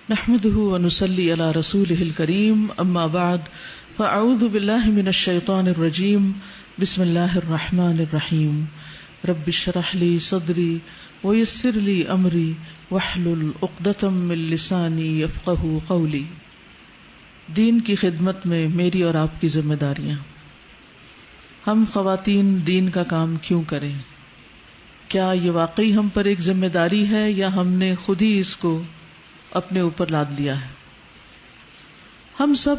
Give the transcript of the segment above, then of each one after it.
نحمده ونصلي على رسوله الكريم اما بعد فاعوذ بالله من الشيطان الرجيم بسم الله الرحمن الرحيم رب اشرح لي صدري ويسر لي امري واحلل عقدة من لساني يفقهوا قولي. دین کی خدمت میں میری اور آپ کی ذمہ داریاں. ہم خواتین دین کا کام کیوں کریں؟ کیا یہ واقعی ہم پر ایک ذمہ داری ہے یا ہم نے خود ہی اس کو اپنے اوپر لاد لیا ہے؟ ہم سب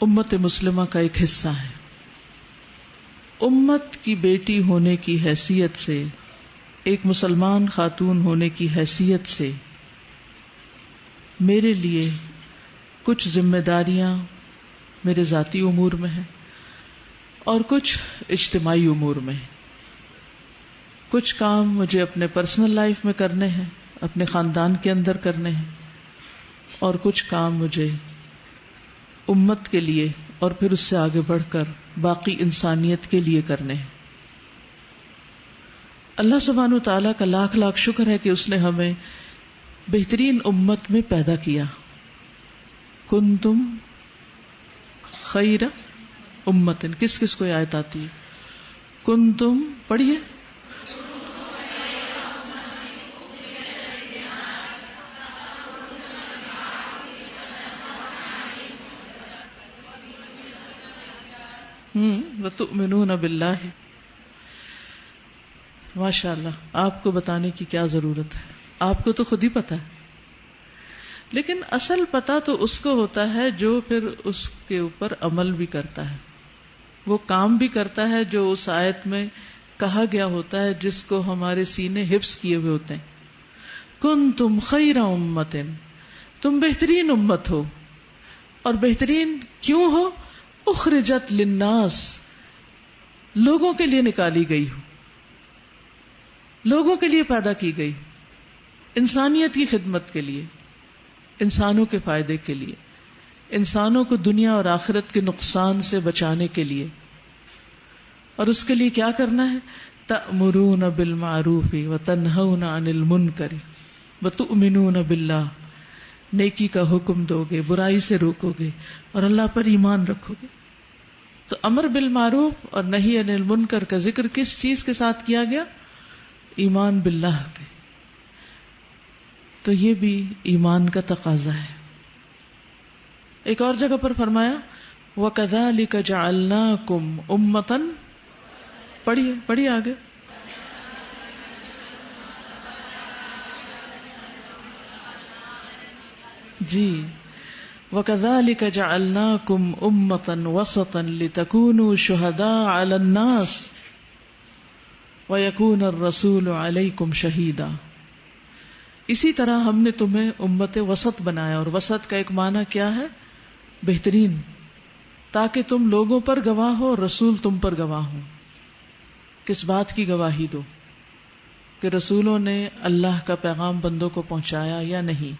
امت مسلمہ کا ایک حصہ ہیں. امت کی بیٹی ہونے کی حیثیت سے، ایک مسلمان خاتون ہونے کی حیثیت سے میرے لیے کچھ ذمہ داریاں میرے ذاتی امور میں ہیں اور کچھ اجتماعی امور میں. کچھ کام مجھے اپنے پرسنل لائف میں کرنے ہیں، اپنے خاندان کے اندر کرنے ہیں، اور کچھ کام مجھے امت کے لیے اور پھر اس سے آگے بڑھ کر باقی انسانیت کے لیے کرنے ہیں. اللہ سبحانہ وتعالیٰ کا لاکھ لاکھ شکر ہے کہ اس نے ہمیں بہترین امت میں پیدا کیا. کنتم خیر امت، کس کس کو آیت آتی ہے؟ کنتم پڑھیے. وَتُؤْمِنُونَ بِاللَّهِ. ماشاء اللہ، آپ کو بتانے کی کیا ضرورت ہے، آپ کو تو خود ہی پتا ہے. لیکن اصل پتا تو اس کو ہوتا ہے جو پھر اس کے اوپر عمل بھی کرتا ہے، وہ کام بھی کرتا ہے جو اس آیت میں کہا گیا ہوتا ہے، جس کو ہمارے سینے حفظ کیے ہوئے ہوتے ہیں. کنتم خیر امت، تم بہترین امت ہو. اور بہترین کیوں ہو؟ اخرجت للناس، لوگوں کے لیے نکالی گئی ہو، لوگوں کے لیے پیدا کی گئی، انسانیت کی خدمت کے لیے، انسانوں کے فائدے کے لیے، انسانوں کو دنیا اور آخرت کے نقصان سے بچانے کے لیے. اور اس کے لیے کیا کرنا ہے؟ تأمرون بالمعروف وتنہون عن المنکر وتؤمنون باللہ، نیکی کا حکم دو گے، برائی سے روکو گے، اور اللہ پر ایمان رکھو گے. تو امر بالمعروف اور نہی عن المنکر کا ذکر کس چیز کے ساتھ کیا گیا؟ ایمان باللہ کے. تو یہ بھی ایمان کا تقاضا ہے. ایک اور جگہ پر فرمایا وَكَذَلِكَ جَعَلْنَاكُمْ أُمَّةً، پڑھیے آگے. جی وَكَذَلِكَ جَعَلْنَاكُمْ أُمَّةً وَسَطًا لِتَكُونُوا شُهَدَاءَ عَلَى النَّاسِ وَيَكُونَ الرَّسُولُ عَلَيْكُمْ شَهِيدًا. اسی طرح ہم نے تمہیں امت وسط بنایا، اور وسط کا ایک معنی کیا ہے؟ بہترین، تاکہ تم لوگوں پر گواہ ہو اور رسول تم پر گواہ ہو. کس بات کی گواہی دو؟ کہ رسولوں نے اللہ کا پیغام بندوں کو پہنچایا یا نہیں،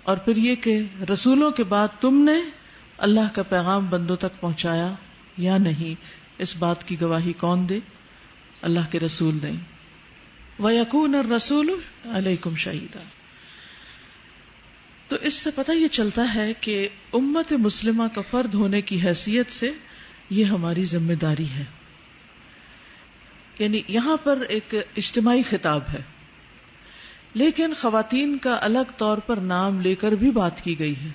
اور پھر یہ کہ رسولوں کے بعد تم نے اللہ کا پیغام بندوں تک پہنچایا یا نہیں. اس بات کی گواہی کون دے؟ اللہ کے رسول دیں. وَيَكُونَ الرَّسُولُ عَلَيْكُمْ شَهِيدًا. تو اس سے پتہ یہ چلتا ہے کہ امت مسلمہ کا فرد ہونے کی حیثیت سے یہ ہماری ذمہ داری ہے. یعنی یہاں پر ایک اجتماعی خطاب ہے، لیکن خواتین کا الگ طور پر نام لے کر بھی بات کی گئی ہے.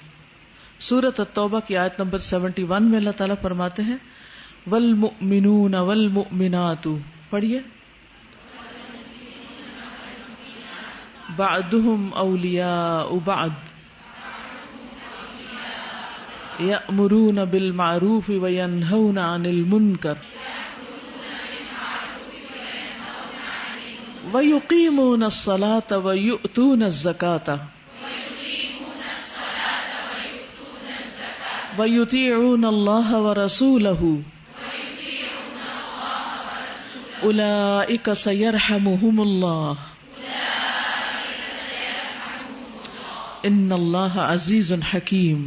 سورۃ التوبہ کی آیت نمبر 71 میں اللہ تعالیٰ فرماتے ہیں والمؤمنون والمؤمنات، پڑھیے، بعضهم اولیاء بعض یأمرون بالمعروف وینہون عن المنکر وَيُقِيمُونَ الصَّلَاةَ وَيُؤْتُونَ الزَّكَاةَ وَيُطِيعُونَ اللَّهَ وَرَسُولَهُ أُولَئِكَ سَيَرْحَمُهُمُ اللَّهُ إِنَّ اللَّهَ عَزِيزٌ حَكِيمٌ.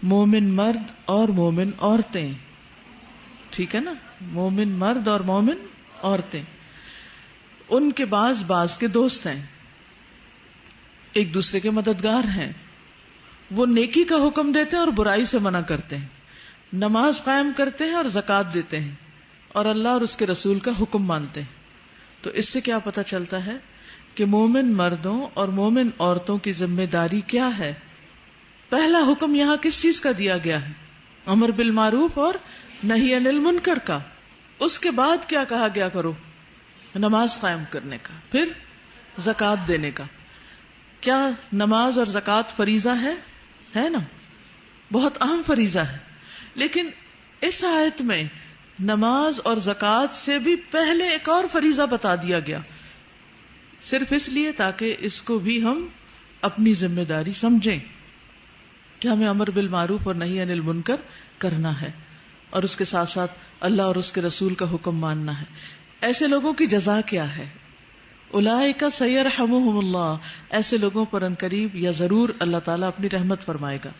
مومن مرد اور مومن عورتیں، ٹھیک ہے نا، مومن مرد اور مومن عورتیں ان کے بعض کے دوست ہیں، ایک دوسرے کے مددگار ہیں، وہ نیکی کا حکم دیتے ہیں اور برائی سے منع کرتے ہیں، نماز قائم کرتے ہیں اور زکوٰۃ دیتے ہیں، اور اللہ اور اس کے رسول کا حکم مانتے ہیں۔ تو اس سے کیا پتہ چلتا ہے کہ مومن مردوں اور مومن عورتوں کی ذمہ داری کیا ہے؟ پہلا حکم یہاں کس چیز کا دیا گیا ہے؟ امر بالمعروف اور نہی عن المنکر کا۔ اس کے بعد کیا کہا گیا؟ کرو، نماز قائم کرنے کا، پھر زکوٰۃ دینے کا۔ کیا نماز اور زکوٰۃ فریضہ ہے نا؟ بہت اہم فریضہ ہے، لیکن اس آیت میں نماز اور زکوٰۃ سے بھی پہلے ایک اور فریضہ بتا دیا گیا، صرف اس لیے تاکہ اس کو بھی ہم اپنی ذمہ داری سمجھیں کہ ہمیں امر بالمعروف اور نہی عن المنکر کرنا ہے، اور اس کے ساتھ ساتھ اللہ اور اس کے رسول کا حکم ماننا ہے۔ ایسے لوگوں کی جزا کیا ہے؟ اولئک سیرحمہم اللہ، ایسے لوگوں پر عنقریب یا ضرور اللہ تعالیٰ اپنی رحمت فرمائے گا۔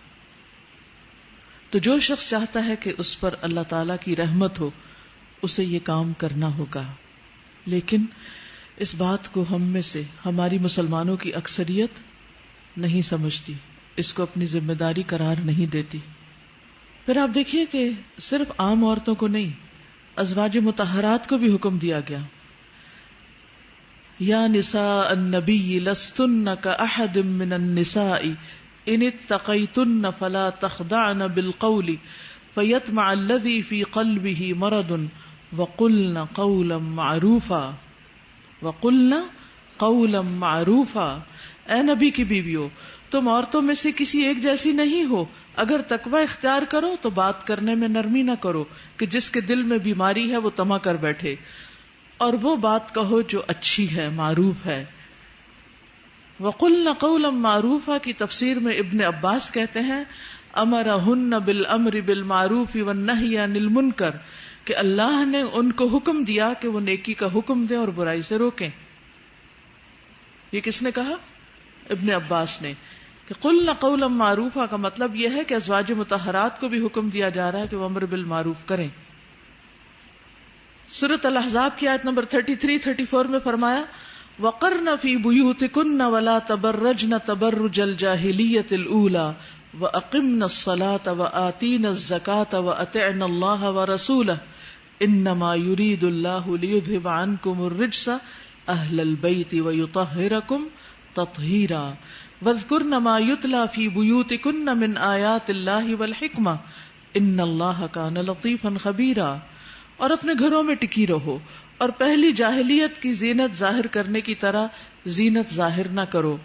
تو جو شخص چاہتا ہے کہ اس پر اللہ تعالیٰ کی رحمت ہو، اسے یہ کام کرنا ہوگا، لیکن اس بات کو ہم میں سے ہماری مسلمانوں کی اکثریت نہیں سمجھتی، اس کو اپنی ذمہ داری قرار نہیں دیتی۔ پھر آپ دیکھیے کہ صرف عام عورتوں کو نہیں، ازواج مطہرات کو بھی حکم دیا گیا، یا نساء النبی لستن کاحد من النساء ان اتقیتن فلا تخضعن بالقول فیطمع الذی فی قلبہ مرض وقلن قولا معروفا اے نبی کی بیویوں، تم عورتوں میں سے کسی ایک جیسی نہیں ہو، اگر تقوی اختیار کرو تو بات کرنے میں نرمی نہ کرو کہ جس کے دل میں بیماری ہے وہ طمع کر بیٹھے، اور وہ بات کہو جو اچھی ہے، معروف ہے۔ وَقُلْنَ قَوْلًا مَعْرُوفًا کی تفسیر میں ابن عباس کہتے ہیں امرہن بالامر بالمعروف والنہی عن المنکر، کہ اللہ نے ان کو حکم دیا کہ وہ نیکی کا حکم دیں اور برائی سے روکیں۔ یہ کس نے کہا؟ ابن عباس نے، کہ قُلْنَ قَوْلًا مَعْرُوفًا کا مطلب یہ ہے کہ ازواج مطہرات کو بھی حکم دیا جا رہا ہے کہ وہ امر بالمعروف کریں۔ سورۃ الاحزاب کی آیت نمبر 33-34 میں فرمایا وَقَرْنَ فِي بُيُوتِكُنَّ وَلَا تَبَرَّجْنَ تَبَرُّجَ الْجَاهِلِيَّةِ الْأُولَى وَأَقِمْنَ الصَّلَاةَ وَآتِينَ الزَّكَاةَ وَأَطِعْنَ اللَّهَ وَرَسُولَهُ إِنَّمَا يُرِيدُ اللَّهُ لِيُذْهِبَ عَنْكُمُ الرِّجْسَ أَهْلَ الْبَيْتِ وَيُطَهِّرَكُمْ تَطْهِيرًا وَاذْكُرْنَ مَا يُتْلَى فِي بُيُوتِكُنَّ مِنْ آيَاتِ اللَّهِ وَالْحِكْمَةِ إِنَّ اللَّهَ كَانَ لَطِيفًا خَبِيرًا، اور اپنے گھروں میں ٹکی رہو اور پہلی جاہلیت کی زینت ظاہر کرنے کی طرح زینت ظاہر نہ کرو،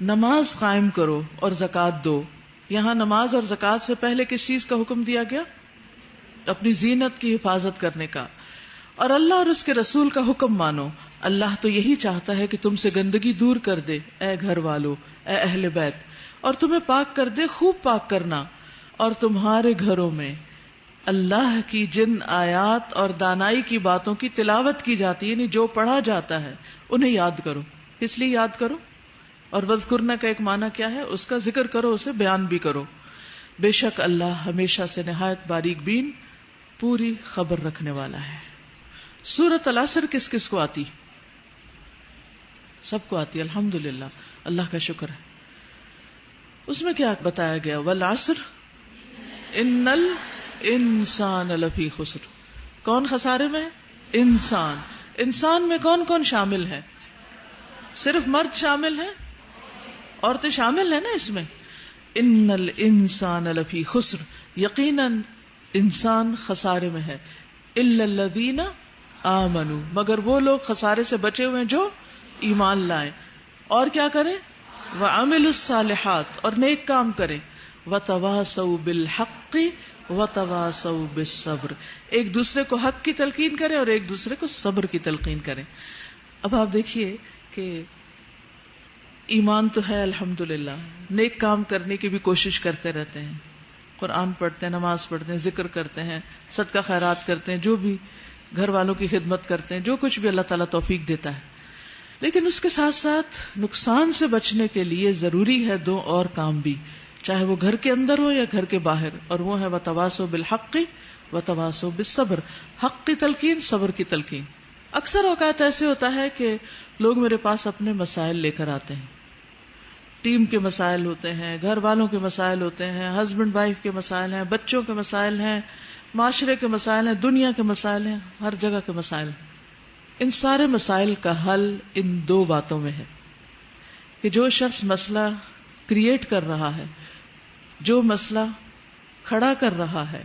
نماز قائم کرو اور زکوٰۃ دو۔ یہاں نماز اور زکوٰۃ سے پہلے کس چیز کا حکم دیا گیا؟ اپنی زینت کی حفاظت کرنے کا۔ اور اللہ اور اس کے رسول کا حکم مانو۔ اللہ تو یہی چاہتا ہے کہ تم سے گندگی دور کر دے، اے گھر والو، اے اہل بیت، اور تمہیں پاک کر دے، خوب پاک کرنا، اور تمہارے گھروں میں اللہ کی جن آیات اور دانائی کی باتوں کی تلاوت کی جاتی ہے، یعنی جو پڑھا جاتا ہے انہیں یاد کرو۔ اس لیے یاد کرو، اور وذکرنا کا ایک معنی کیا ہے؟ اس کا ذکر کرو، اسے بیان بھی کرو۔ بے شک اللہ ہمیشہ سے نہایت باریک بین، پوری خبر رکھنے والا ہے۔ سورۃ العصر کس کس کو آتی؟ سب کو آتی، الحمدللہ، اللہ کا شکر ہے۔ اس میں کیا بتایا گیا؟ والعصر ان الانسان لفی خسر۔ کون خسارے میں ہے؟ انسان۔ انسان میں کون کون شامل ہے؟ صرف مرد شامل ہے؟ عورتیں شامل ہیں نا اس میں؟ ان الانسان لفی خسر، یقیناً انسان خسارے میں ہے، الا الذین آمنوا، مگر وہ لوگ خسارے سے بچے ہوئے ہیں جو ایمان لائیں اور کیا کریں؟ وعملوا الصالحات، اور نیک کام کریں، وتواصوا بالحق وتواصوا بالصبر، ایک دوسرے کو حق کی تلقین کریں اور ایک دوسرے کو صبر کی تلقین کریں۔ اب آپ دیکھیے کہ ایمان تو ہے الحمدللہ، نیک کام کرنے کی بھی کوشش کرتے رہتے ہیں، قرآن پڑھتے ہیں، نماز پڑھتے ہیں، ذکر کرتے ہیں، صدقہ خیرات کرتے ہیں، جو بھی گھر والوں کی خدمت کرتے ہیں، جو کچھ بھی اللہ تعالیٰ توفیق دیتا ہے، لیکن اس کے ساتھ ساتھ نقصان سے بچنے کے لیے ضروری ہے دو اور کام بھی۔ چاہے وہ گھر کے اندر ہو یا گھر کے باہر، اور وہ ہے وتواصوا بالحق وتواصوا بالصبر، حق کی تلقین، صبر کی تلقین. اکثر اوقات ایسے ہوتا ہے کہ لوگ میرے پاس اپنے مسائل لے کر آتے ہیں، ٹیم کے مسائل ہوتے ہیں، گھر والوں کے مسائل ہوتے ہیں، ہسبینڈ وائف کے مسائل ہیں، بچوں کے مسائل ہیں، معاشرے کے مسائل ہیں، دنیا کے مسائل ہیں، ہر جگہ کے مسائل ہیں. ان سارے مسائل کا حل ان دو باتوں میں ہے کہ جو شخص مسئلہ کریٹ کر رہا ہے، جو مسئلہ کھڑا کر رہا ہے،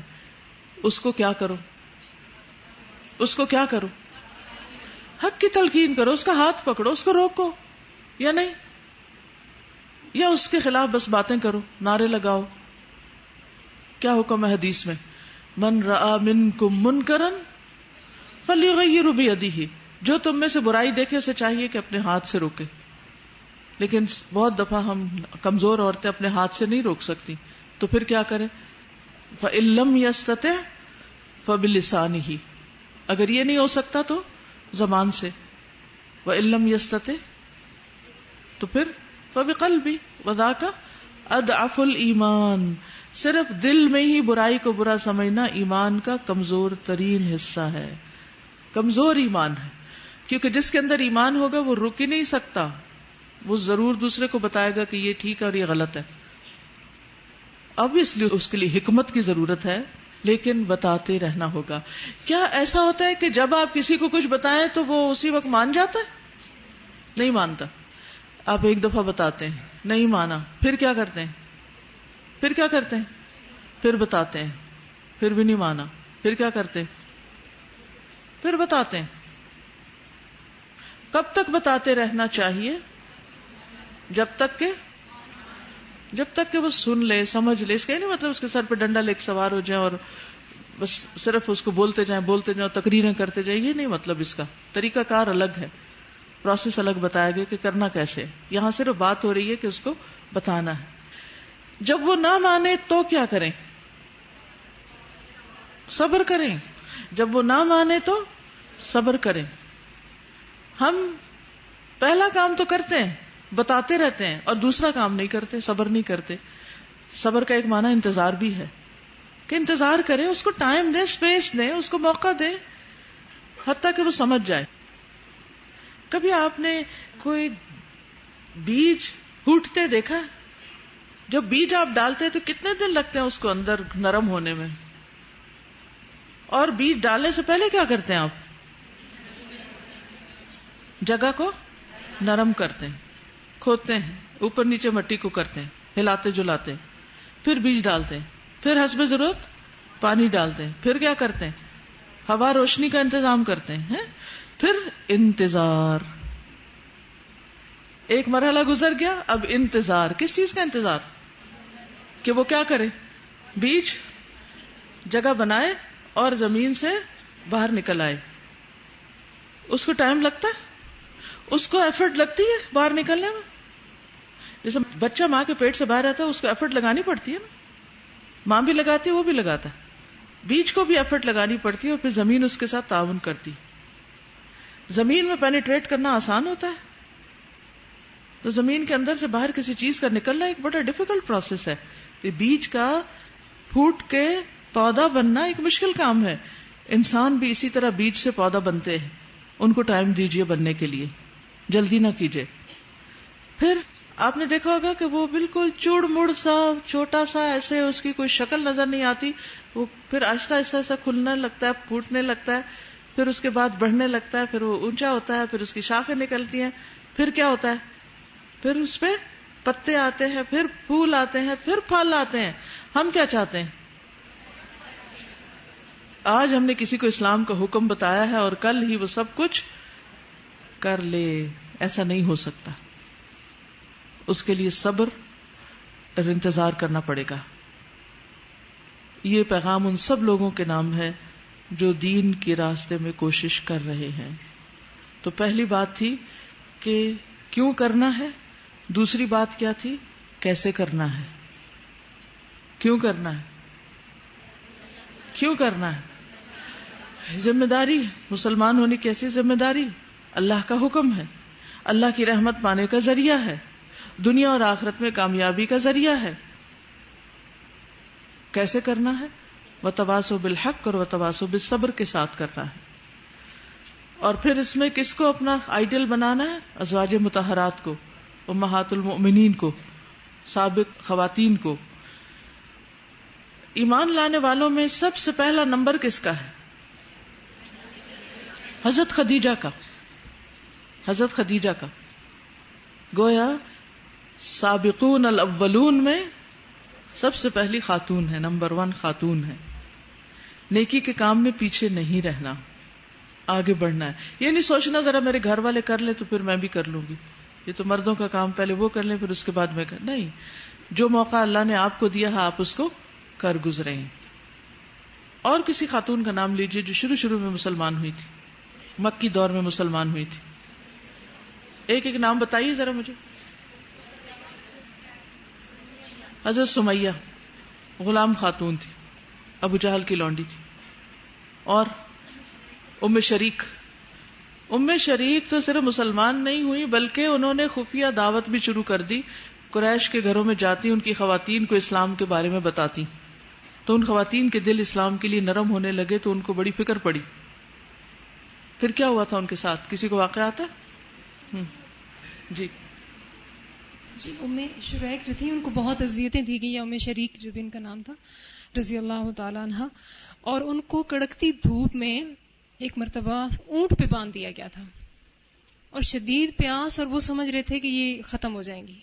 اس کو کیا کرو، اس کو کیا کرو، حق کی تلقین کرو، اس کا ہاتھ پکڑو، اس کو روکو یا نہیں، یا اس کے خلاف بس باتیں کرو، نعرے لگاؤ. کیا حکم ہے حدیث میں؟ من رأى منکم منکرا فلیغیرہ بیدہ، جو تم میں سے برائی دیکھے اسے چاہیے کہ اپنے ہاتھ سے روکے. لیکن بہت دفعہ ہم کمزور عورتیں اپنے ہاتھ سے نہیں روک سکتی، تو پھر کیا کریں؟ فإن لم يستطع فبلسانہ، اگر یہ نہیں ہو سکتا تو زبان سے، وإن لم يستطع تو پھر فبقلبی وذاک اضعف الایمان. صرف دل میں ہی برائی کو برا سمجھنا ایمان کا کمزور ترین حصہ ہے، کمزور ایمان ہے. کیونکہ جس کے اندر ایمان ہوگا وہ رک ہی نہیں سکتا، وہ ضرور دوسرے کو بتائے گا کہ یہ ٹھیک ہے اور یہ غلط ہے. اب اس لیے اس کے لیے حکمت کی ضرورت ہے، لیکن بتاتے رہنا ہوگا. کیا ایسا ہوتا ہے کہ جب آپ کسی کو کچھ بتائیں تو وہ اسی وقت مان جاتا ہے؟ نہیں مانتا. آپ ایک دفعہ بتاتے ہیں، نہیں مانا، پھر کیا کرتے ہیں؟ پھر کیا کرتے ہیں؟ پھر بتاتے ہیں، پھر بھی نہیں مانا، پھر کیا کرتے ہیں؟ پھر بتاتے ہیں. کب تک بتاتے رہنا چاہیے؟ جب تک کہ وہ سن لے، سمجھ لے. اس کا نہیں مطلب اس کے سر پہ ڈنڈا لے کے سوار ہو جائیں اور بس صرف اس کو بولتے جائیں، تقریریں کرتے جائیں. یہ نہیں مطلب. اس کا طریقہ کار الگ ہے، پروسیس الگ بتایا گیا کہ کرنا کیسے. یہاں صرف بات ہو رہی ہے کہ اس کو بتانا ہے. جب وہ نہ مانے تو کیا کریں؟ صبر کریں. جب وہ نہ مانے تو صبر کریں. ہم پہلا کام تو کرتے ہیں، بتاتے رہتے ہیں، اور دوسرا کام نہیں کرتے، صبر نہیں کرتے. صبر کا ایک معنی انتظار بھی ہے کہ انتظار کریں، اس کو ٹائم دیں، اسپیس دیں، اس کو موقع دیں حتیٰ کہ وہ سمجھ جائے. کبھی آپ نے کوئی بیج پھوٹتے دیکھا؟ جب بیج آپ ڈالتے ہیں تو کتنے دن لگتے ہیں اس کو اندر نرم ہونے میں؟ اور بیج ڈالنے سے پہلے کیا کرتے ہیں آپ؟ جگہ کو نرم کرتے ہیں، کھودتے ہیں، اوپر نیچے مٹی کو کرتے ہیں، ہلاتے جلاتے ہیں، پھر بیج ڈالتے ہیں، پھر حسب ضرورت پانی ڈالتے ہیں، پھر کیا کرتے ہیں؟ ہوا روشنی کا انتظام کرتے ہیں، پھر انتظار. ایک مرحلہ گزر گیا، اب انتظار. کس چیز کا انتظار؟ کہ وہ کیا کرے؟ بیج جگہ بنائے اور زمین سے باہر نکل آئے. اس کو ٹائم لگتا ہے، اس کو ایفرٹ لگتی ہے باہر نکلنے میں. جیسے بچہ ماں کے پیٹ سے باہر آتا ہے، اس کو ایفرٹ لگانی پڑتی ہے نا. ماں بھی لگاتی ہے، وہ بھی لگاتا ہے. بیج کو بھی ایفرٹ لگانی پڑتی ہے، اور پھر زمین اس کے ساتھ تعاون کرتی. زمین میں پینیٹریٹ کرنا آسان ہوتا ہے، تو زمین کے اندر سے باہر کسی چیز کا نکلنا ایک بڑا ڈیفیکلٹ پروسیس ہے. بیج کا پھوٹ کے پودا بننا ایک مشکل کام ہے. انسان بھی اسی طرح بیج سے پودا بنتے ہیں. ان کو ٹائم دیجیے بننے کے لیے، جلدی نہ کیجیے. پھر آپ نے دیکھا ہوگا کہ وہ بالکل چوڑ مڑ سا چھوٹا سا، ایسے اس کی کوئی شکل نظر نہیں آتی. وہ پھر آہستہ آہستہ ایسا کھلنے لگتا ہے، پھوٹنے لگتا ہے، پھر اس کے بعد بڑھنے لگتا ہے، پھر وہ اونچا ہوتا ہے، پھر اس کی شاخیں نکلتی ہیں. پھر کیا ہوتا ہے؟ پھر اس پہ پتے آتے ہیں، پھر پھول آتے ہیں، پھر پھل آتے ہیں. ہم کیا چاہتے ہیں؟ آج ہم نے کسی کو اسلام کا حکم بتایا ہے اور کل ہی وہ سب کچھ کر لے. ایسا نہیں ہو سکتا. اس کے لیے صبر اور انتظار کرنا پڑے گا. یہ پیغام ان سب لوگوں کے نام ہے جو دین کے راستے میں کوشش کر رہے ہیں. تو پہلی بات تھی کہ کیوں کرنا ہے، دوسری بات کیا تھی؟ کیسے کرنا ہے. کیوں کرنا ہے؟ کیوں کرنا ہے؟ ذمہ داری. مسلمان ہونے کی ایسی ذمہ داری، اللہ کا حکم ہے، اللہ کی رحمت پانے کا ذریعہ ہے، دنیا اور آخرت میں کامیابی کا ذریعہ ہے. کیسے کرنا ہے؟ وتواصوا بالحق اور وتواصوا بالصبر کے ساتھ کرنا ہے. اور پھر اس میں کس کو اپنا آئیڈیل بنانا ہے؟ ازواج مطہرات کو، امہات المؤمنین کو، سابق خواتین کو. ایمان لانے والوں میں سب سے پہلا نمبر کس کا ہے؟ حضرت خدیجہ کا. حضرت خدیجہ کا گویا سابقون الاولون میں سب سے پہلی خاتون ہے، نمبر 1 خاتون ہے. نیکی کے کام میں پیچھے نہیں رہنا، آگے بڑھنا ہے. یہ نہیں سوچنا ذرا میرے گھر والے کر لیں تو پھر میں بھی کر لوں گی، یہ تو مردوں کا کام، پہلے وہ کر لیں پھر اس کے بعد میں کر. نہیں، جو موقع اللہ نے آپ کو دیا ہے آپ اس کو کر گزرے ہیں. اور کسی خاتون کا نام لیجئے جو شروع میں مسلمان ہوئی تھی، مکی دور میں مسلمان ہوئی تھی. ایک ایک نام بتائیے ذرا مجھے. حضرت سمیہ غلام خاتون تھی، ابو جہل کی لونڈی تھی. اور ام شریک. ام شریک تو صرف مسلمان نہیں ہوئی بلکہ انہوں نے خفیہ دعوت بھی شروع کر دی. قریش کے گھروں میں جاتی، ان کی خواتین کو اسلام کے بارے میں بتاتی، تو ان خواتین کے دل اسلام کے لیے نرم ہونے لگے تو ان کو بڑی فکر پڑی. پھر کیا ہوا تھا ان کے ساتھ؟ کسی کو واقعہ آتا ہے؟ جی ام شریک جو تھی ان کو بہت اذیتیں دی گئی، یا ام شریک جو بھی ان کا نام تھا رضی اللہ تعالی عنہ. اور ان کو کڑکتی دھوپ میں ایک مرتبہ اونٹ پہ باندھ دیا گیا تھا، اور شدید پیاس، اور وہ سمجھ رہے تھے کہ یہ ختم ہو جائیں گی.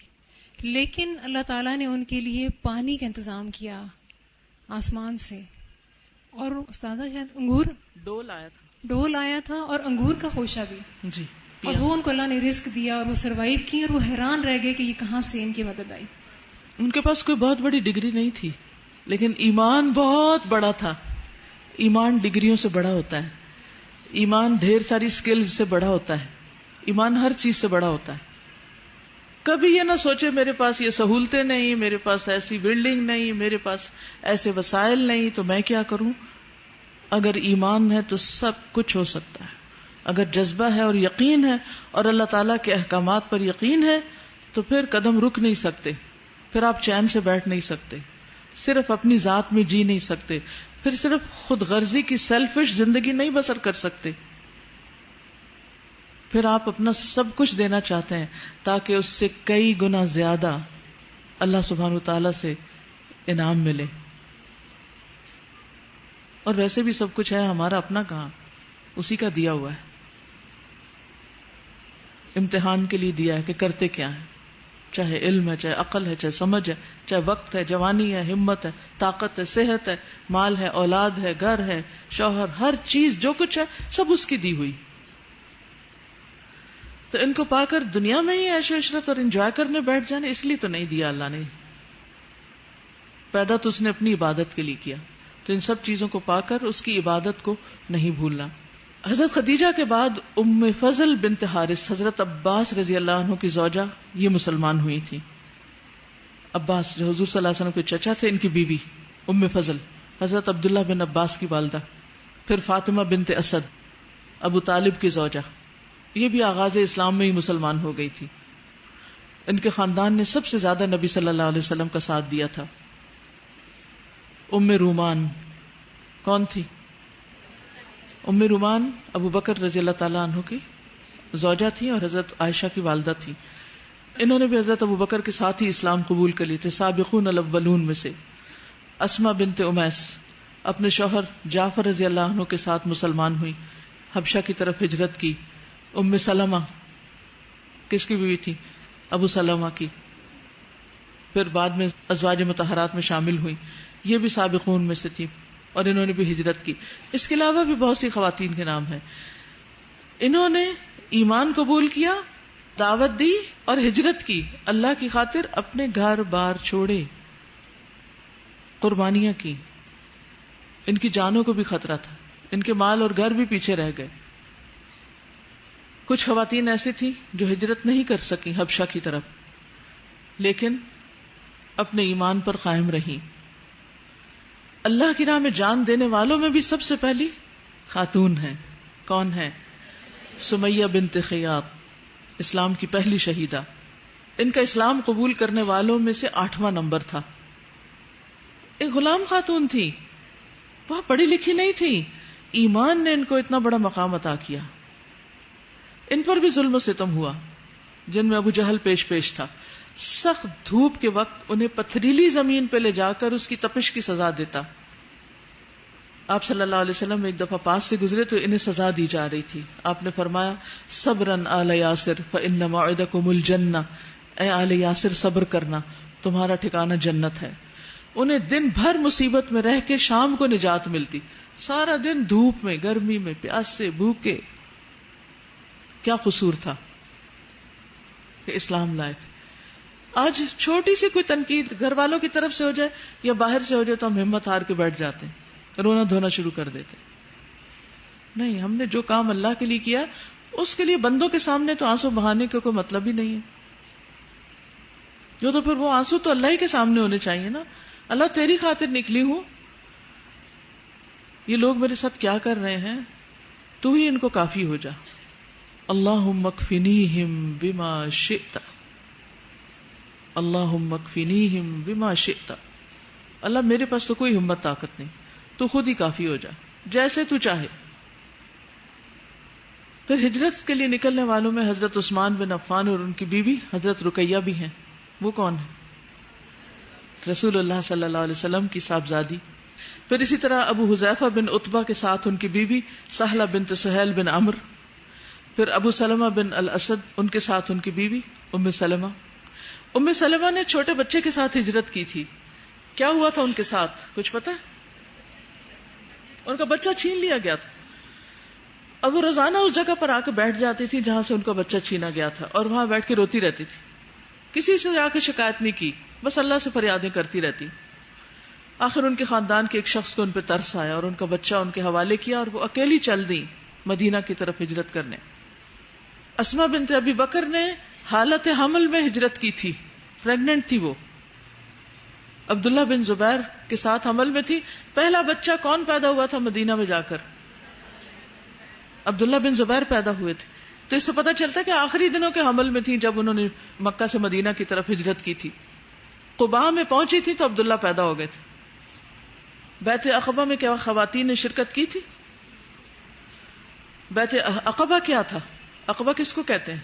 لیکن اللہ تعالیٰ نے ان کے لیے پانی کا انتظام کیا آسمان سے، اور استاذہ شاید انگور ڈول آیا تھا اور انگور کا خوشہ بھی. جی. اور وہ ان کو اللہ نے رزق دیا اور وہ سروائیو کی، اور وہ حیران رہ گئے کہ یہ کہاں سے ان کی مدد آئی. ان کے پاس کوئی بہت بڑی ڈگری نہیں تھی لیکن ایمان بہت بڑا تھا. ایمان ڈگریوں سے بڑا ہوتا ہے، ایمان ڈھیر ساری سکلز سے بڑا ہوتا ہے، ایمان ہر چیز سے بڑا ہوتا ہے. کبھی یہ نہ سوچے میرے پاس یہ سہولتیں نہیں، میرے پاس ایسی بلڈنگ نہیں، میرے پاس ایسے وسائل نہیں تو میں کیا کروں. اگر ایمان ہے تو سب کچھ ہو سکتا ہے. اگر جذبہ ہے اور یقین ہے اور اللہ تعالیٰ کے احکامات پر یقین ہے تو پھر قدم رک نہیں سکتے، پھر آپ چین سے بیٹھ نہیں سکتے، صرف اپنی ذات میں جی نہیں سکتے، پھر صرف خود غرضی کی سیلفش زندگی نہیں بسر کر سکتے. پھر آپ اپنا سب کچھ دینا چاہتے ہیں تاکہ اس سے کئی گنا زیادہ اللہ سبحانہ وتعالی سے انعام ملے. اور ویسے بھی سب کچھ ہے ہمارا اپنا کہاں، اسی کا دیا ہوا ہے. امتحان کے لیے دیا ہے کہ کرتے کیا ہیں، چاہے علم ہے، چاہے عقل ہے، چاہے سمجھ ہے، چاہے وقت ہے، جوانی ہے، ہمت ہے، طاقت ہے، صحت ہے، مال ہے، اولاد ہے، گھر ہے، شوہر، ہر چیز جو کچھ ہے سب اس کی دی ہوئی. تو ان کو پا کر دنیا میں ہی عیش و عشرت اور انجوائے کرنے بیٹھ جانے، اس لیے تو نہیں دیا اللہ نے. پیدا تو اس نے اپنی عبادت کے لیے کیا، تو ان سب چیزوں کو پا کر اس کی عبادت کو نہیں بھولنا. حضرت خدیجہ کے بعد ام فضل بنت حارث حضرت عباس رضی اللہ عنہ کی زوجہ یہ مسلمان ہوئی تھی. عباس جو حضور صلی اللہ علیہ وسلم کے چچا تھے، ان کی بیوی ام فضل حضرت عبداللہ بن عباس کی والدہ. پھر فاطمہ بنت اسد ابو طالب کی زوجہ، یہ بھی آغاز اسلام میں ہی مسلمان ہو گئی تھی. ان کے خاندان نے سب سے زیادہ نبی صلی اللہ علیہ وسلم کا ساتھ دیا تھا. ام رومان کون تھی؟ ام رومان ابو بکر رضی اللہ تعالیٰ عنہ کی زوجہ تھی اور حضرت عائشہ کی والدہ تھی. انہوں نے بھی حضرت ابو بکر کے ساتھ ہی اسلام قبول کر لیے تھے، سابقون الاولون میں سے. اسما بنت امیس اپنے شوہر جعفر رضی اللہ عنہ کے ساتھ مسلمان ہوئی، حبشہ کی طرف ہجرت کی. ام سلمہ کس کی بیوی تھی؟ ابو سلمہ کی. پھر بعد میں ازواج مطہرات میں شامل ہوئی، یہ بھی سابقون میں سے تھی اور انہوں نے بھی ہجرت کی. اس کے علاوہ بھی بہت سی خواتین کے نام ہیں. انہوں نے ایمان قبول کیا، دعوت دی اور ہجرت کی، اللہ کی خاطر اپنے گھر بار چھوڑے، قربانیاں کی. ان کی جانوں کو بھی خطرہ تھا، ان کے مال اور گھر بھی پیچھے رہ گئے. کچھ خواتین ایسی تھیں جو ہجرت نہیں کر سکیں حبشہ کی طرف، لیکن اپنے ایمان پر قائم رہیں. اللہ کی راہ میں جان دینے والوں میں بھی سب سے پہلی خاتون ہیں. کون ہے؟ سمیہ بنت خیاط، اسلام کی پہلی شہیدہ. ان کا اسلام قبول کرنے والوں میں سے 8واں نمبر تھا. ایک غلام خاتون تھی، وہ پڑھی لکھی نہیں تھی، ایمان نے ان کو اتنا بڑا مقام عطا کیا. ان پر بھی ظلم و ستم ہوا، جن میں ابو جہل پیش تھا. سخت دھوپ کے وقت انہیں پتھریلی زمین پہ لے جا کر اس کی تپش کی سزا دیتا. آپ صلی اللہ علیہ وسلم ایک دفعہ پاس سے گزرے تو انہیں سزا دی جا رہی تھی. آپ نے فرمایا صبرن آل یاسر فإن موعدکم الجنہ، اے آل یاسر صبر کرنا، تمہارا ٹھکانہ جنت ہے. انہیں دن بھر مصیبت میں رہ کے شام کو نجات ملتی، سارا دن دھوپ میں، گرمی میں، پیاس سے، بھوکے. کیا قصور تھا کہ اسلام لائے تھے. آج چھوٹی سی کوئی تنقید گھر والوں کی طرف سے ہو جائے یا باہر سے ہو جائے تو ہم ہمت ہار کے بیٹھ جاتے ہیں، رونا دھونا شروع کر دیتے. نہیں، ہم نے جو کام اللہ کے لیے کیا اس کے لیے بندوں کے سامنے تو آنسو بہانے کا کوئی مطلب ہی نہیں ہے. جو تو پھر وہ آنسو تو اللہ ہی کے سامنے ہونے چاہیے نا. اللہ تیری خاطر نکلی ہوں، یہ لوگ میرے ساتھ کیا کر رہے ہیں، تو ہی ان کو کافی ہو جا. اللہم اکفنیہم بما شئت، اللہم اکفنیہم بما شئت. اللہ میرے پاس تو کوئی ہمت طاقت نہیں، تو خود ہی کافی ہو جا جیسے تو چاہے. پھر ہجرت کے لیے نکلنے والوں میں حضرت عثمان بن عفان اور ان کی بیوی حضرت رقیہ بھی ہیں. وہ کون ہے؟ رسول اللہ صلی اللہ علیہ وسلم کی صاحبزادی. پھر اسی طرح ابو حذیفہ بن عتبہ کے ساتھ ان کی بیوی سہلہ بنت سہیل بن عمرو. پھر ابو سلمہ بن الاسد، ان کے ساتھ ان کی بیوی ام سلمہ. ام سلمہ نے چھوٹے بچے کے ساتھ ہجرت کی تھی. کیا ہوا تھا ان کے ساتھ کچھ پتا ہے؟ ان کا بچہ چھین لیا گیا تھا. اب وہ روزانہ اس جگہ پر آ کے بیٹھ جاتی تھی جہاں سے ان کا بچہ چھینا گیا تھا، اور وہاں بیٹھ کے روتی رہتی تھی. کسی سے جا کے شکایت نہیں کی، بس اللہ سے فریادیں کرتی رہتی. آخر ان کے خاندان کے ایک شخص کو ان پہ ترس آیا اور ان کا بچہ ان کے حوالے کیا اور وہ اکیلی چل دی مدینہ کی طرف ہجرت کرنے. اسما بنت ابی بکر نے حالت حمل میں ہجرت کی تھی، پریگننٹ تھی وہ. عبداللہ بن زبیر کے ساتھ حمل میں تھی. پہلا بچہ کون پیدا ہوا تھا مدینہ میں جا کر؟ عبداللہ بن زبیر پیدا ہوئے تھے. تو اس سے پتہ چلتا ہے کہ آخری دنوں کے حمل میں تھی جب انہوں نے مکہ سے مدینہ کی طرف ہجرت کی تھی. قباء میں پہنچی تھی تو عبداللہ پیدا ہو گئے تھے. بیعت عقبہ میں کیا خواتین نے شرکت کی تھی؟ بیعت عقبہ کیا تھا؟ عقبہ کس کو کہتے ہیں؟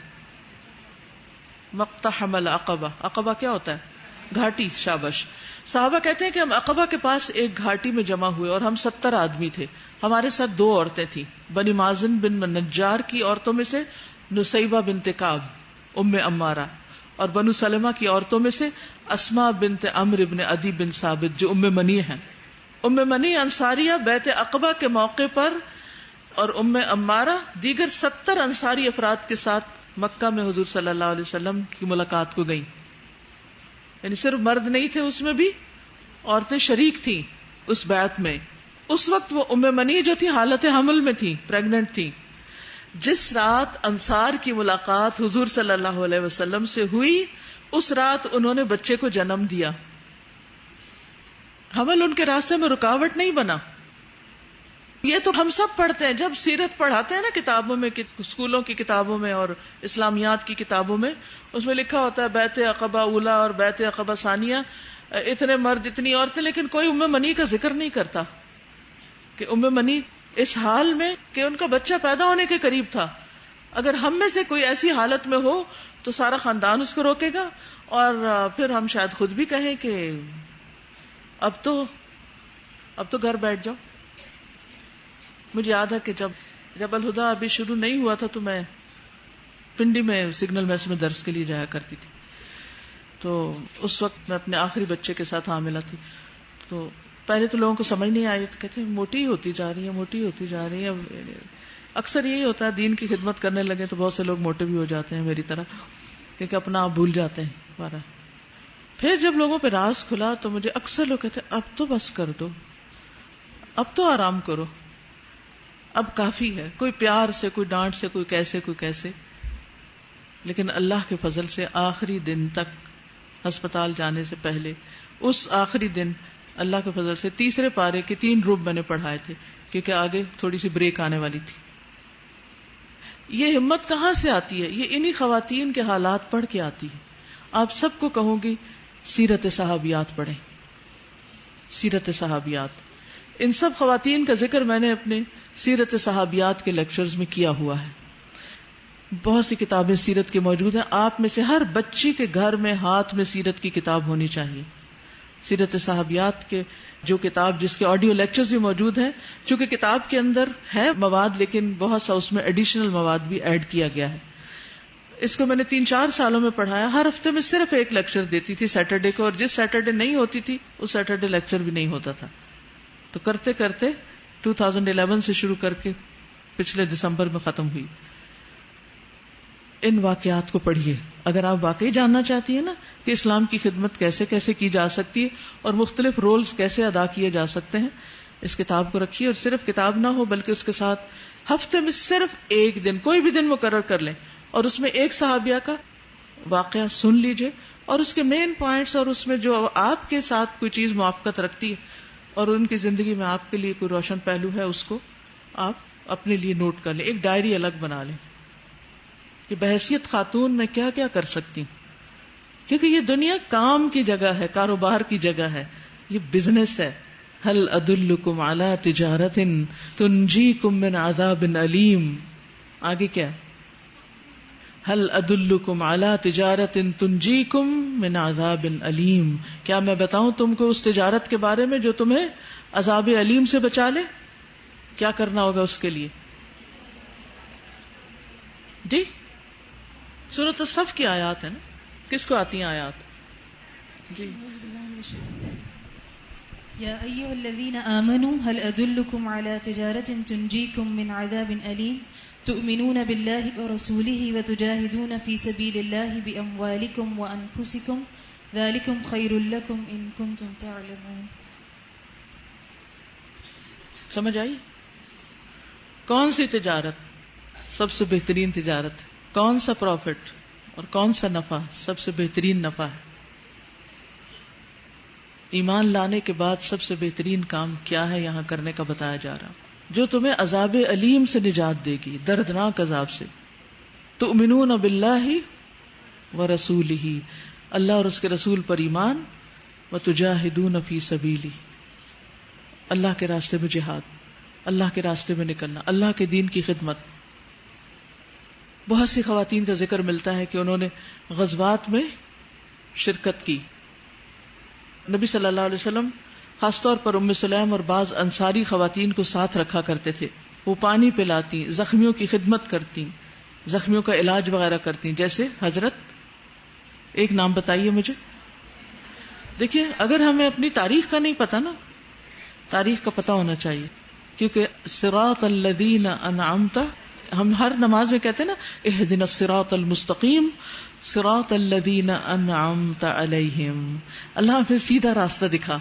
مقتحم العقبہ. عقبہ کیا ہوتا ہے؟ گھاٹی. شاباش. صحابہ کہتے ہیں کہ ہم عقبہ کے پاس ایک گھاٹی میں جمع ہوئے اور ہم 70 آدمی تھے. ہمارے ساتھ 2 عورتیں تھیں. بنی مازن بن نجار کی عورتوں میں سے نسیبہ بنت کعب ام عمارہ، اور بنو سلمہ کی عورتوں میں سے اسماء بنت عمرو بن عدی بن ثابت جو ام منی ہیں. ام منی انصاریہ بیعت عقبہ کے موقع پر، اور ام عمارہ دیگر 70 انصاری افراد کے ساتھ مکہ میں حضور صلی اللہ علیہ وسلم کی ملاقات کو گئیں. یعنی صرف مرد نہیں تھے، اس میں بھی عورتیں شریک تھیں اس بیعت میں. اس وقت وہ ام منی جو تھی حالت حمل میں تھی، پریگننٹ تھی. جس رات انصار کی ملاقات حضور صلی اللہ علیہ وسلم سے ہوئی، اس رات انہوں نے بچے کو جنم دیا. حمل ان کے راستے میں رکاوٹ نہیں بنا. یہ تو ہم سب پڑھتے ہیں جب سیرت پڑھاتے ہیں نا کتابوں میں، اسکولوں کی کتابوں میں اور اسلامیات کی کتابوں میں، اس میں لکھا ہوتا ہے بیعت عقبہ اولا اور بیعت عقبہ ثانیہ، اتنے مرد اتنی عورتیں، لیکن کوئی ام منی کا ذکر نہیں کرتا کہ ام منی اس حال میں کہ ان کا بچہ پیدا ہونے کے قریب تھا. اگر ہم میں سے کوئی ایسی حالت میں ہو تو سارا خاندان اس کو روکے گا، اور پھر ہم شاید خود بھی کہیں کہ اب تو گھر بیٹھ جاؤ. مجھے یاد ہے کہ جب الہدا ابھی شروع نہیں ہوا تھا تو میں پنڈی میں سگنل میس میں درس کے لیے جایا کرتی تھی. تو اس وقت میں اپنے آخری بچے کے ساتھ حاملہ تھی. تو پہلے تو لوگوں کو سمجھ نہیں آئی، کہتے ہیں موٹی ہوتی جا رہی ہے، موٹی ہوتی جا رہی ہے. اکثر یہی ہوتا ہے، دین کی خدمت کرنے لگے تو بہت سے لوگ موٹے بھی ہو جاتے ہیں میری طرح، کیونکہ اپنا آپ بھول جاتے ہیں. پھر جب لوگوں پہ راز کھلا تو مجھے اکثر لوگ کہتے ہیں اب تو بس کر دو، اب تو آرام کرو، اب کافی ہے. کوئی پیار سے، کوئی ڈانٹ سے، کوئی کیسے کوئی کیسے. لیکن اللہ کے فضل سے آخری دن تک، ہسپتال جانے سے پہلے، اس آخری دن اللہ کے فضل سے 3 پارے کے 3 رب میں نے پڑھائے تھے، کیونکہ آگے تھوڑی سی بریک آنے والی تھی. یہ ہمت کہاں سے آتی ہے؟ یہ انہی خواتین کے حالات پڑھ کے آتی ہے. آپ سب کو کہوں گی سیرت صحابیات پڑھیں. سیرت صحابیات. ان سب خواتین کا ذکر میں نے اپنے سیرت صحابیات کے لیکچرز میں کیا ہوا ہے. بہت سی کتابیں سیرت کی موجود ہیں. آپ میں سے ہر بچی کے گھر میں ہاتھ میں سیرت کی کتاب ہونی چاہیے. سیرت صحابیات کے جو کتاب جس کے آڈیو لیکچرز بھی موجود ہیں, چونکہ کتاب کے اندر ہے مواد لیکن بہت سا اس میں ایڈیشنل مواد بھی ایڈ کیا گیا ہے. اس کو میں نے 3-4 سالوں میں پڑھایا. ہر ہفتے میں صرف ایک لیکچر دیتی تھی سیٹرڈے کو, اور جس سیٹرڈے نہیں ہوتی تھی اس سیٹرڈے لیکچر بھی نہیں ہوتا تھا. تو کرتے کرتے 2011 سے شروع کر کے پچھلے دسمبر میں ختم ہوئی. ان واقعات کو پڑھیے اگر آپ واقعی جاننا چاہتی ہیں نا کہ اسلام کی خدمت کیسے کیسے کی جا سکتی ہے اور مختلف رولز کیسے ادا کیے جا سکتے ہیں. اس کتاب کو رکھیے, اور صرف کتاب نہ ہو بلکہ اس کے ساتھ ہفتے میں صرف ایک دن, کوئی بھی دن مقرر کر لیں, اور اس میں ایک صحابیہ کا واقعہ سن لیجئے, اور اس کے مین پوائنٹس, اور اس میں جو آپ کے ساتھ کوئی چیز موافقت رکھتی ہے اور ان کی زندگی میں آپ کے لیے کوئی روشن پہلو ہے, اس کو آپ اپنے لیے نوٹ کر لیں. ایک ڈائری الگ بنا لیں کہ بحیثیت خاتون میں کیا کیا کر سکتی ہوں, کیونکہ یہ دنیا کام کی جگہ ہے, کاروبار کی جگہ ہے, یہ بزنس ہے. هل ادلکم علی تجارت تنجیکم من عذاب علیم. آگے کیا؟ هل ادلکم علی تجارت تنجیکم من عذاب علیم. کیا میں بتاؤں تم کو اس تجارت کے بارے میں جو تمہیں عذاب علیم سے بچا لے؟ کیا کرنا ہوگا اس کے لیے؟ جی سورۃ الصف کی آیات ہے نا, کس کو آتی ہیں آیات؟ جی یا ایھا الذین آمنوا هل ادلکم علی تجارت تنجیکم من عذاب علیم تؤمنون باللہ ورسولہ وتجاہدون فی سبیل اللہ باموالکم وانفسکم ذلکم خیر لکم ان کنتم تعلمون. سمجھ آئی؟ کون سی تجارت سب سے بہترین تجارت ہے؟ کون سا پروفٹ اور کون سا نفع سب سے بہترین نفع ہے؟ ایمان لانے کے بعد سب سے بہترین کام کیا ہے یہاں کرنے کا بتایا جا رہا, جو تمہیں عذاب علیم سے نجات دے گی, دردناک عذاب سے. تؤمنون باللہ ورسولہ, اللہ اور اس کے رسول پر ایمان, وتجاہدون فی سبیلہ, اللہ کے راستے میں جہاد, اللہ کے راستے میں نکلنا, اللہ کے دین کی خدمت. بہت سی خواتین کا ذکر ملتا ہے کہ انہوں نے غزوات میں شرکت کی. نبی صلی اللہ علیہ وسلم خاص طور پر ام سلیم اور بعض انصاری خواتین کو ساتھ رکھا کرتے تھے. وہ پانی پلاتی, زخمیوں کی خدمت کرتی, زخمیوں کا علاج وغیرہ کرتی, جیسے حضرت, ایک نام بتائیے مجھے. دیکھیے اگر ہمیں اپنی تاریخ کا نہیں پتا نا, تاریخ کا پتا ہونا چاہیے, کیونکہ صراط الذین انعمت, ہم ہر نماز میں کہتے ہیں نا اہدنا الصراط المستقیم صراط الذین انعمت علیہم, اللہ ہمیں سیدھا راستہ دکھا.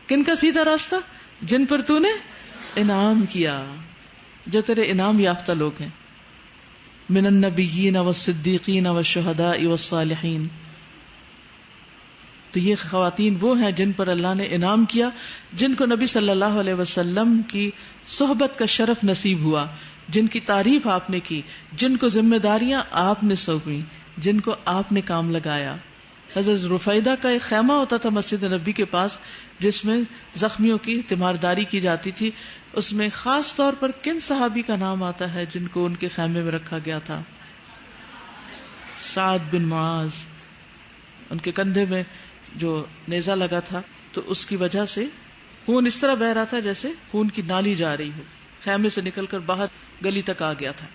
کن کا سیدھا راستہ؟ جن پر تو نے انعام کیا, جو تیرے انعام یافتہ لوگ ہیں. من النبیین والصدیقین والشہداء والصالحین. تو یہ خواتین وہ ہیں جن پر اللہ نے انعام کیا, جن کو نبی صلی اللہ علیہ وسلم کی صحبت کا شرف نصیب ہوا, جن کی تعریف آپ نے کی, جن کو ذمہ داریاں آپ نے سونپی, جن کو آپ نے کام لگایا. حضرت رفیدہ کا ایک خیمہ ہوتا تھا مسجد نبی کے پاس جس میں زخمیوں کی تیمارداری کی جاتی تھی. اس میں خاص طور پر کن صحابی کا نام آتا ہے جن کو ان کے خیمے میں رکھا گیا تھا؟ سعد بن معاذ. ان کے کندھے میں جو نیزہ لگا تھا تو اس کی وجہ سے خون اس طرح بہ رہا تھا جیسے خون کی نالی جا رہی ہو, خیمے سے نکل کر باہر گلی تک آ گیا تھا.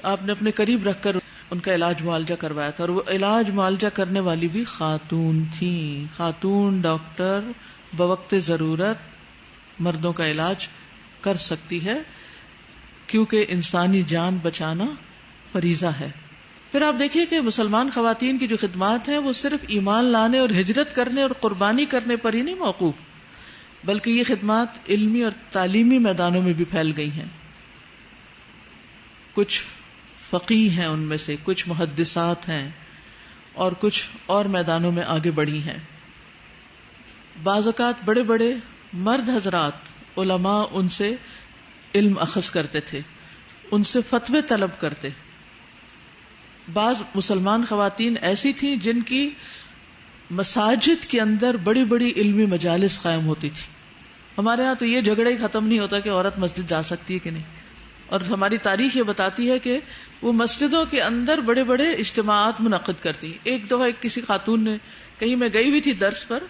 آپ نے اپنے قریب رکھ کر ان کا علاج معالجہ کروایا تھا, اور وہ علاج معالجہ کرنے والی بھی خاتون تھیں. خاتون ڈاکٹر بوقت ضرورت مردوں کا علاج کر سکتی ہے, کیونکہ انسانی جان بچانا فریضہ ہے. پھر آپ دیکھیے کہ مسلمان خواتین کی جو خدمات ہیں وہ صرف ایمان لانے اور ہجرت کرنے اور قربانی کرنے پر ہی نہیں موقوف, بلکہ یہ خدمات علمی اور تعلیمی میدانوں میں بھی پھیل گئی ہیں. کچھ فقیہ ہیں ان میں سے, کچھ محدثات ہیں, اور کچھ اور میدانوں میں آگے بڑھی ہیں. بعض اوقات بڑے بڑے مرد حضرات علماء ان سے علم اخذ کرتے تھے, ان سے فتوے طلب کرتے. بعض مسلمان خواتین ایسی تھیں جن کی مساجد کے اندر بڑی بڑی علمی مجالس قائم ہوتی تھی. ہمارے ہاں تو یہ جھگڑا ہی ختم نہیں ہوتا کہ عورت مسجد جا سکتی ہے کہ نہیں. اور ہماری تاریخ یہ بتاتی ہے کہ وہ مسجدوں کے اندر بڑے بڑے اجتماعات منعقد کرتی. ایک دفعہ کسی خاتون نے, کہیں میں گئی ہوئی تھی درس پر,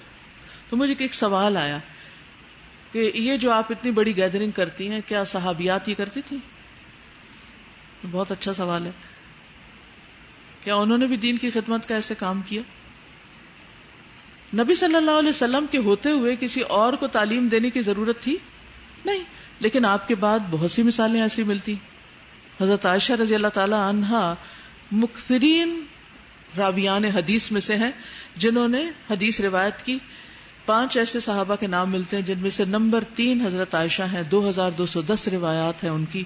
تو مجھے ایک سوال آیا کہ یہ جو آپ اتنی بڑی گیدرنگ کرتی ہیں, کیا صحابیات یہ کرتی تھی؟ بہت اچھا سوال ہے. کیا انہوں نے بھی دین کی خدمت کا ایسے کام کیا؟ نبی صلی اللہ علیہ وسلم کے ہوتے ہوئے کسی اور کو تعلیم دینے کی ضرورت تھی؟ نہیں. لیکن آپ کے بعد بہت سی مثالیں ایسی ملتی. حضرت عائشہ رضی اللہ تعالی عنہا مکثرین راویان حدیث میں سے ہیں جنہوں نے حدیث روایت کی. 5 ایسے صحابہ کے نام ملتے ہیں جن میں سے نمبر 3 حضرت عائشہ ہیں. 2210 روایات ہیں ان کی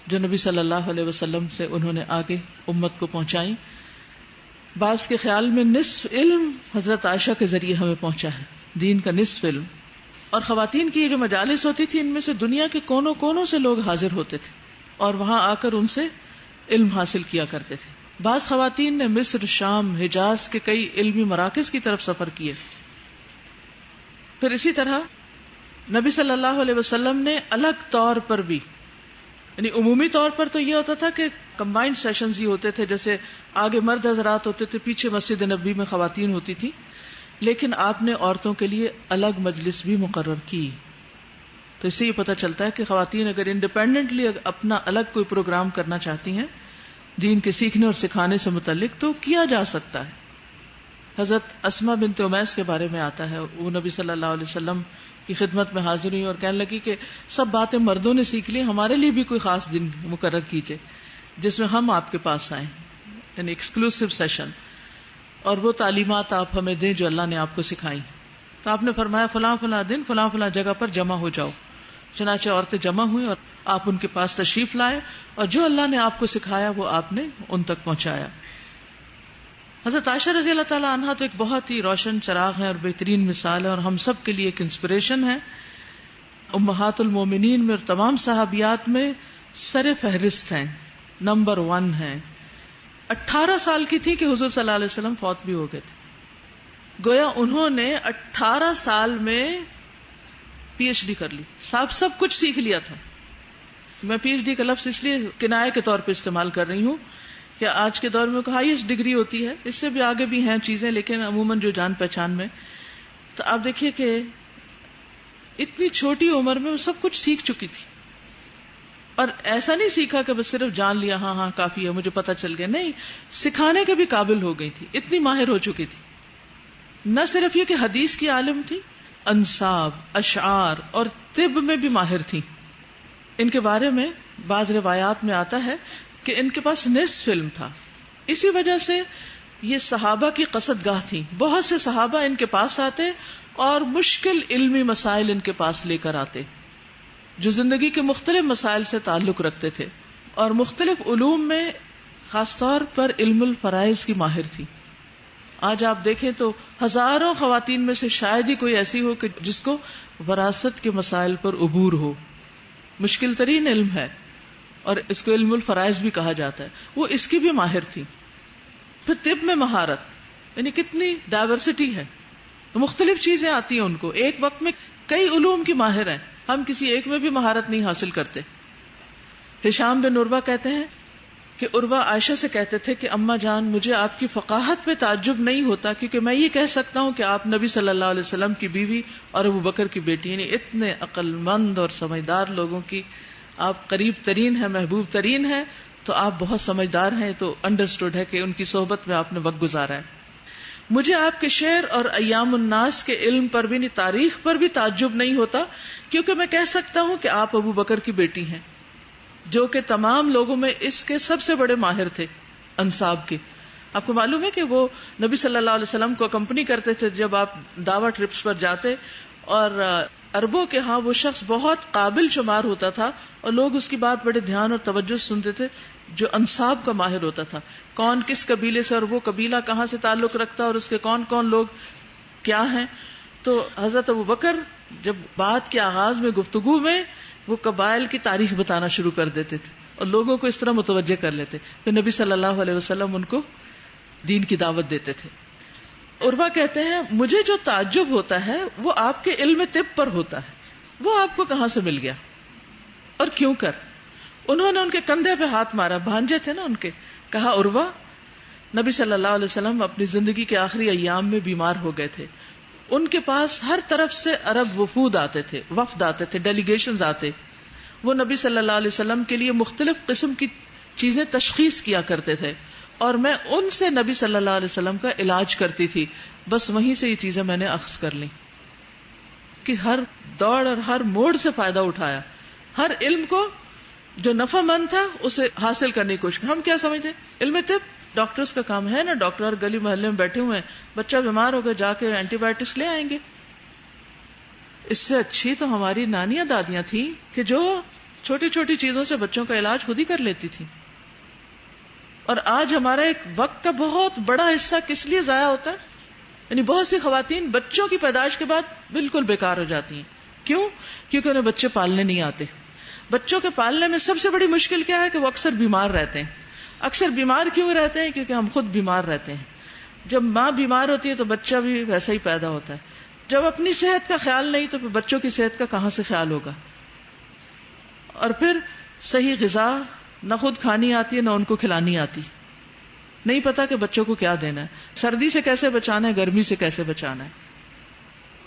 جو نبی صلی اللہ علیہ وسلم سے انہوں نے آگے امت کو پہنچائی. بعض کے خیال میں نصف علم حضرت عائشہ کے ذریعے ہمیں پہنچا ہے, دین کا نصف علم. اور خواتین کی یہ جو مجالس ہوتی تھی, ان میں سے دنیا کے کونوں کونوں سے لوگ حاضر ہوتے تھے اور وہاں آ کر ان سے علم حاصل کیا کرتے تھے. بعض خواتین نے مصر, شام, حجاز کے کئی علمی مراکز کی طرف سفر کیے. پھر اسی طرح نبی صلی اللہ علیہ وسلم نے الگ طور پر بھی, یعنی عمومی طور پر تو یہ ہوتا تھا کہ کمبائنڈ سیشنز ہی ہوتے تھے, جیسے آگے مرد حضرات ہوتے تھے, پیچھے مسجد نبی میں خواتین ہوتی تھی. لیکن آپ نے عورتوں کے لیے الگ مجلس بھی مقرر کی. تو اس سے یہ پتہ چلتا ہے کہ خواتین اگر انڈیپینڈنٹلی اپنا الگ کوئی پروگرام کرنا چاہتی ہیں دین کے سیکھنے اور سکھانے سے متعلق, تو کیا جا سکتا ہے. حضرت اسماء بنت امیس کے بارے میں آتا ہے, وہ نبی صلی اللہ علیہ وسلم کی خدمت میں حاضر ہوئی اور کہنے لگی کہ سب باتیں مردوں نے سیکھ لی, ہمارے لیے بھی کوئی خاص دن مقرر کیجئے جس میں ہم آپ کے پاس آئیں, یعنی ایکسکلوسیو سیشن, اور وہ تعلیمات آپ ہمیں دیں جو اللہ نے آپ کو سکھائی. تو آپ نے فرمایا فلاں فلاں دن فلاں فلاں جگہ پر جمع ہو جاؤ. چنانچہ عورتیں جمع ہوئی اور آپ ان کے پاس تشریف لائے, اور جو اللہ نے آپ کو سکھایا وہ آپ نے ان تک پہنچایا. حضرت عائشہ رضی اللہ تعالی عنہا تو ایک بہت ہی روشن چراغ ہے اور بہترین مثال ہے, اور ہم سب کے لیے ایک انسپریشن ہے. امہات المومنین میں اور تمام صحابیات میں سر فہرست ہیں, نمبر 1 ہیں. 18 سال کی تھی کہ حضور صلی اللہ علیہ وسلم فوت بھی ہو گئے تھے. گویا انہوں نے 18 سال میں پی ایچ ڈی کر لی, سب کچھ سیکھ لیا تھا. میں پی ایچ ڈی کا لفظ اس لیے کنایہ کے طور پہ استعمال کر رہی ہوں کہ آج کے دور میں ہائیسٹ ڈگری ہوتی ہے, اس سے بھی آگے بھی ہیں چیزیں, لیکن عموماً جو جان پہچان میں. تو آپ دیکھیے کہ اتنی چھوٹی عمر میں وہ سب کچھ سیکھ چکی تھی, اور ایسا نہیں سیکھا کہ بس صرف جان لیا, ہاں کافی ہے مجھے پتا چل گیا, نہیں, سکھانے کے بھی قابل ہو گئی تھی, اتنی ماہر ہو چکی تھی. نہ صرف یہ کہ حدیث کی عالم تھی, انساب, اشعار اور طب میں بھی ماہر تھی. ان کے بارے میں بعض روایات میں آتا ہے کہ ان کے پاس نصف علم تھا. اسی وجہ سے یہ صحابہ کی قصد گاہ تھی. بہت سے صحابہ ان کے پاس آتے اور مشکل علمی مسائل ان کے پاس لے کر آتے, جو زندگی کے مختلف مسائل سے تعلق رکھتے تھے, اور مختلف علوم میں خاص طور پر علم الفرائض کی ماہر تھی. آج آپ دیکھیں تو ہزاروں خواتین میں سے شاید ہی کوئی ایسی ہو کہ جس کو وراثت کے مسائل پر عبور ہو. مشکل ترین علم ہے, اور اس کو علم الفرائض بھی کہا جاتا ہے. وہ اس کی بھی ماہر تھی. پھر طب میں مہارت, یعنی کتنی ڈائیورسٹی ہے, مختلف چیزیں آتی ہیں ان کو, ایک وقت میں کئی علوم کی ماہر ہیں. ہم کسی ایک میں بھی مہارت نہیں حاصل کرتے. ہشام بن عروہ کہتے ہیں کہ عروہ عائشہ سے کہتے تھے کہ اماں جان, مجھے آپ کی فقاہت پہ تعجب نہیں ہوتا, کیونکہ میں یہ کہہ سکتا ہوں کہ آپ نبی صلی اللہ علیہ وسلم کی بیوی اور ابو بکر کی بیٹی, یعنی اتنے عقل مند اور سمجھدار لوگوں کی آپ قریب ترین ہیں, محبوب ترین ہیں, تو آپ بہت سمجھدار ہیں. تو انڈرسٹوڈ ہے کہ ان کی صحبت میں آپ نے وقت گزارا ہے. مجھے آپ کے شعر اور ایام الناس کے علم پر بھی, تاریخ پر بھی تعجب نہیں ہوتا, کیونکہ میں کہہ سکتا ہوں کہ آپ ابو بکر کی بیٹی ہیں, جو کہ تمام لوگوں میں اس کے سب سے بڑے ماہر تھے, انساب کے. آپ کو معلوم ہے کہ وہ نبی صلی اللہ علیہ وسلم کو اکمپنی کرتے تھے جب آپ دعویٰ ٹرپس پر جاتے, اور عربوں کے ہاں وہ شخص بہت قابل شمار ہوتا تھا, اور لوگ اس کی بات بڑے دھیان اور توجہ سنتے تھے, جو انساب کا ماہر ہوتا تھا. کون کس قبیلے سے اور وہ قبیلہ کہاں سے تعلق رکھتا اور اس کے کون کون لوگ کیا ہیں. تو حضرت ابو بکر جب بات کے آغاز میں گفتگو میں وہ قبائل کی تاریخ بتانا شروع کر دیتے تھے اور لوگوں کو اس طرح متوجہ کر لیتے, پھر نبی صلی اللہ علیہ وسلم ان کو دین کی دعوت دیتے تھے. عروہ کہتے ہیں مجھے جو تعجب ہوتا ہے وہ آپ کے علم طب پر ہوتا ہے، وہ آپ کو کہاں سے مل گیا اور کیوں کر؟ انہوں نے ان کے کندھے پہ ہاتھ مارا، بھانجے تھے نا ان کے، کہا عروہ نبی صلی اللہ علیہ وسلم اپنی زندگی کے آخری ایام میں بیمار ہو گئے تھے، ان کے پاس ہر طرف سے عرب وفود آتے تھے، وفد آتے تھے، ڈیلیگیشنز آتے، وہ نبی صلی اللہ علیہ وسلم کے لیے مختلف قسم کی چیزیں تشخیص کیا کرتے تھے، اور میں ان سے نبی صلی اللہ علیہ وسلم کا علاج کرتی تھی، بس وہیں سے یہ چیزیں میں نے اخذ کر لی کہ ہر دوڑ اور ہر موڑ سے فائدہ اٹھایا، ہر علم کو جو نفع مند تھا اسے حاصل کرنے کی کوشش۔ ہم کیا سمجھتے ہیں علم طب ڈاکٹرز کا کام ہے نا، ڈاکٹر گلی محلے میں بیٹھے ہوئے ہیں، بچہ بیمار ہو گیا جا کے اینٹی بایوٹکس لے آئیں گے۔ اس سے اچھی تو ہماری نانیاں دادیاں تھیں کہ جو چھوٹی چھوٹی چیزوں سے بچوں کا علاج خود ہی کر لیتی تھی۔ اور آج ہمارا ایک وقت کا بہت بڑا حصہ کس لیے ضائع ہوتا ہے؟ یعنی بہت سی خواتین بچوں کی پیدائش کے بعد بالکل بیکار ہو جاتی ہیں۔ کیوں؟ کیونکہ انہیں بچے پالنے نہیں آتے۔ بچوں کے پالنے میں سب سے بڑی مشکل کیا ہے کہ وہ اکثر بیمار رہتے ہیں۔ اکثر بیمار کیوں رہتے ہیں؟ کیونکہ ہم خود بیمار رہتے ہیں۔ جب ماں بیمار ہوتی ہے تو بچہ بھی ویسا ہی پیدا ہوتا ہے۔ جب اپنی صحت کا خیال نہیں تو پھر بچوں کی صحت کا کہاں سے خیال ہوگا؟ اور پھر صحیح غذا نہ خود کھانی آتی ہے نہ ان کو کھلانی آتی، نہیں پتا کہ بچوں کو کیا دینا ہے، سردی سے کیسے بچانا ہے، گرمی سے کیسے بچانا ہے،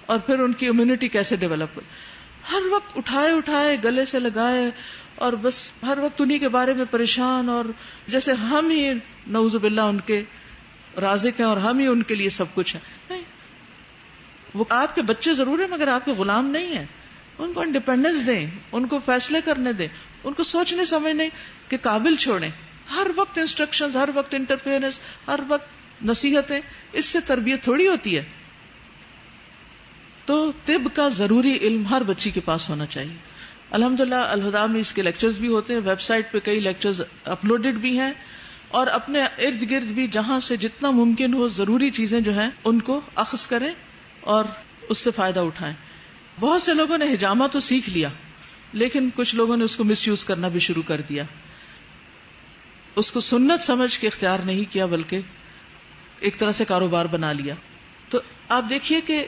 اور پھر ان کی امیونٹی کیسے ڈیولپ کر، ہر وقت اٹھائے گلے سے لگائے اور بس ہر وقت انہی کے بارے میں پریشان، اور جیسے ہم ہی نعوذ باللہ ان کے رازق ہیں اور ہم ہی ان کے لیے سب کچھ ہیں۔ نہیں، وہ آپ کے بچے ضرور ہیں مگر آپ کے غلام نہیں ہیں۔ ان کو انڈیپینڈنس دیں، ان کو فیصلے کرنے دیں، ان کو سوچنے سمجھنے کے قابل چھوڑیں۔ ہر وقت انسٹرکشنز، ہر وقت انٹرفیئرنس، ہر وقت نصیحتیں، اس سے تربیت تھوڑی ہوتی ہے۔ تو طب کا ضروری علم ہر بچی کے پاس ہونا چاہیے۔ الحمدللہ الہدیٰ میں اس کے لیکچرز بھی ہوتے ہیں، ویب سائٹ پہ کئی لیکچرز اپلوڈڈ بھی ہیں، اور اپنے ارد گرد بھی جہاں سے جتنا ممکن ہو ضروری چیزیں جو ہیں ان کو اخذ کریں اور اس سے فائدہ اٹھائیں۔ بہت سے لوگوں نے حجامہ تو سیکھ لیا، لیکن کچھ لوگوں نے اس کو مس یوز کرنا بھی شروع کر دیا، اس کو سنت سمجھ کے اختیار نہیں کیا بلکہ ایک طرح سے کاروبار بنا لیا۔ تو آپ دیکھیے کہ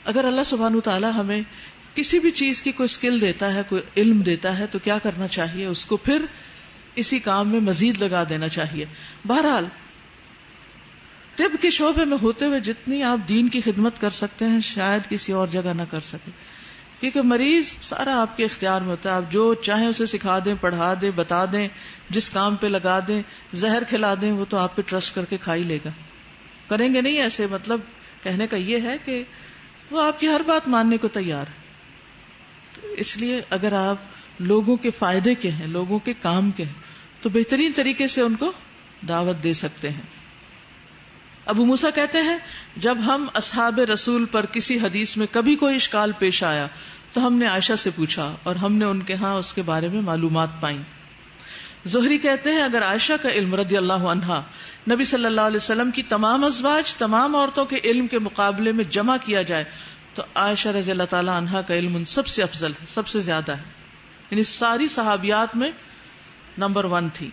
اگر اللہ سبحانہ تعالیٰ ہمیں کسی بھی چیز کی کوئی اسکل دیتا ہے، کوئی علم دیتا ہے، تو کیا کرنا چاہیے؟ اس کو پھر اسی کام میں مزید لگا دینا چاہیے۔ بہرحال طب کے شعبے میں ہوتے ہوئے جتنی آپ دین کی خدمت کر سکتے ہیں شاید کسی اور جگہ نہ کر سکیں، کیونکہ مریض سارا آپ کے اختیار میں ہوتا ہے، آپ جو چاہیں اسے سکھا دیں، پڑھا دیں، بتا دیں، جس کام پہ لگا دیں، زہر کھلا دیں، وہ تو آپ پہ ٹرسٹ کر کے کھا ہی لے گا۔ کریں گے نہیں ایسے، مطلب کہنے کا یہ ہے کہ وہ آپ کی ہر بات ماننے کو تیار ہے۔ تو اس لیے اگر آپ لوگوں کے فائدے کے ہیں، لوگوں کے کام کے ہیں، تو بہترین طریقے سے ان کو دعوت دے سکتے ہیں۔ ابو موسیٰ کہتے ہیں جب ہم اصحاب رسول پر کسی حدیث میں کبھی کوئی اشکال پیش آیا تو ہم نے عائشہ سے پوچھا اور ہم نے ان کے ہاں اس کے بارے میں معلومات پائیں۔ زہری کہتے ہیں اگر عائشہ کا علم رضی اللہ عنہا نبی صلی اللہ علیہ وسلم کی تمام ازواج، تمام عورتوں کے علم کے مقابلے میں جمع کیا جائے تو عائشہ رضی اللہ تعالی عنہا کا علم ان سب سے افضل ہے، سب سے زیادہ ہے، یعنی ساری صحابیات میں نمبر 1 تھی۔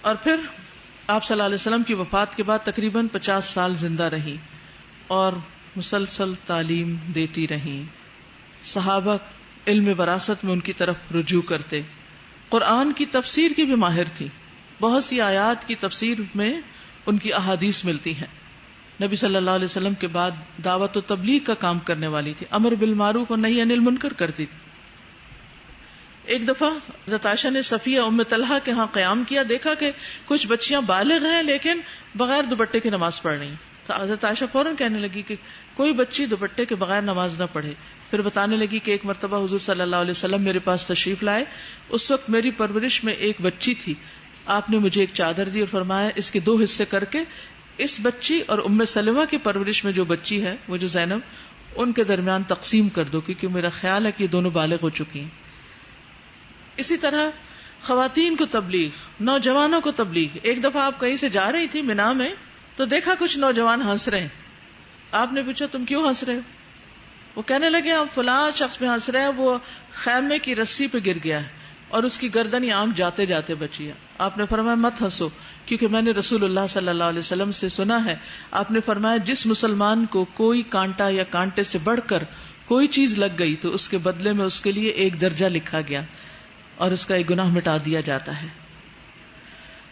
اور پھر آپ صلی اللہ علیہ وسلم کی وفات کے بعد تقریباً 50 سال زندہ رہی اور مسلسل تعلیم دیتی رہی۔ صحابہ علم وراثت میں ان کی طرف رجوع کرتے۔ قرآن کی تفسیر کی بھی ماہر تھی، بہت سی آیات کی تفسیر میں ان کی احادیث ملتی ہیں۔ نبی صلی اللہ علیہ وسلم کے بعد دعوت و تبلیغ کا کام کرنے والی تھی، امر بالمعروف اور نہی عن المنکر کرتی تھی۔ ایک دفعہ حضرت عائشہ نے صفیہ ام طلحہ کے ہاں قیام کیا، دیکھا کہ کچھ بچیاں بالغ ہیں لیکن بغیر دوپٹے کے نماز پڑھ رہی ہیں، تو حضرت عائشہ فوراً کہنے لگی کہ کوئی بچی دوپٹے کے بغیر نماز نہ پڑھے۔ پھر بتانے لگی کہ ایک مرتبہ حضور صلی اللہ علیہ وسلم میرے پاس تشریف لائے، اس وقت میری پرورش میں ایک بچی تھی، آپ نے مجھے ایک چادر دی اور فرمایا اس کے 2 حصے کر کے اس بچی اور ام سلمہ کی پرورش میں جو بچی ہے وہ جو زینب، ان کے درمیان تقسیم کر دو، کیونکہ میرا خیال ہے کہ یہ دونوں بالغ ہو چکی ہیں۔ اسی طرح خواتین کو تبلیغ، نوجوانوں کو تبلیغ۔ ایک دفعہ آپ کہیں سے جا رہی تھی مینا میں تو دیکھا کچھ نوجوان ہنس رہے ہیں، آپ نے پوچھا تم کیوں ہنس رہے ہو؟ وہ کہنے لگے ہم فلاں شخص پہ ہنس رہے ہیں، وہ خیمے کی رسی پہ گر گیا ہے، اور اس کی گردن یا آنکھ جاتے جاتے بچی ہے. آپ نے فرمایا مت ہنسو کیونکہ میں نے رسول اللہ صلی اللہ علیہ وسلم سے سنا ہے، آپ نے فرمایا جس مسلمان کو کوئی کانٹا یا کانٹے سے بڑھ کر کوئی چیز لگ گئی تو اس کے بدلے میں اس کے لیے ایک درجہ لکھا گیا اور اس کا ایک گناہ مٹا دیا جاتا ہے.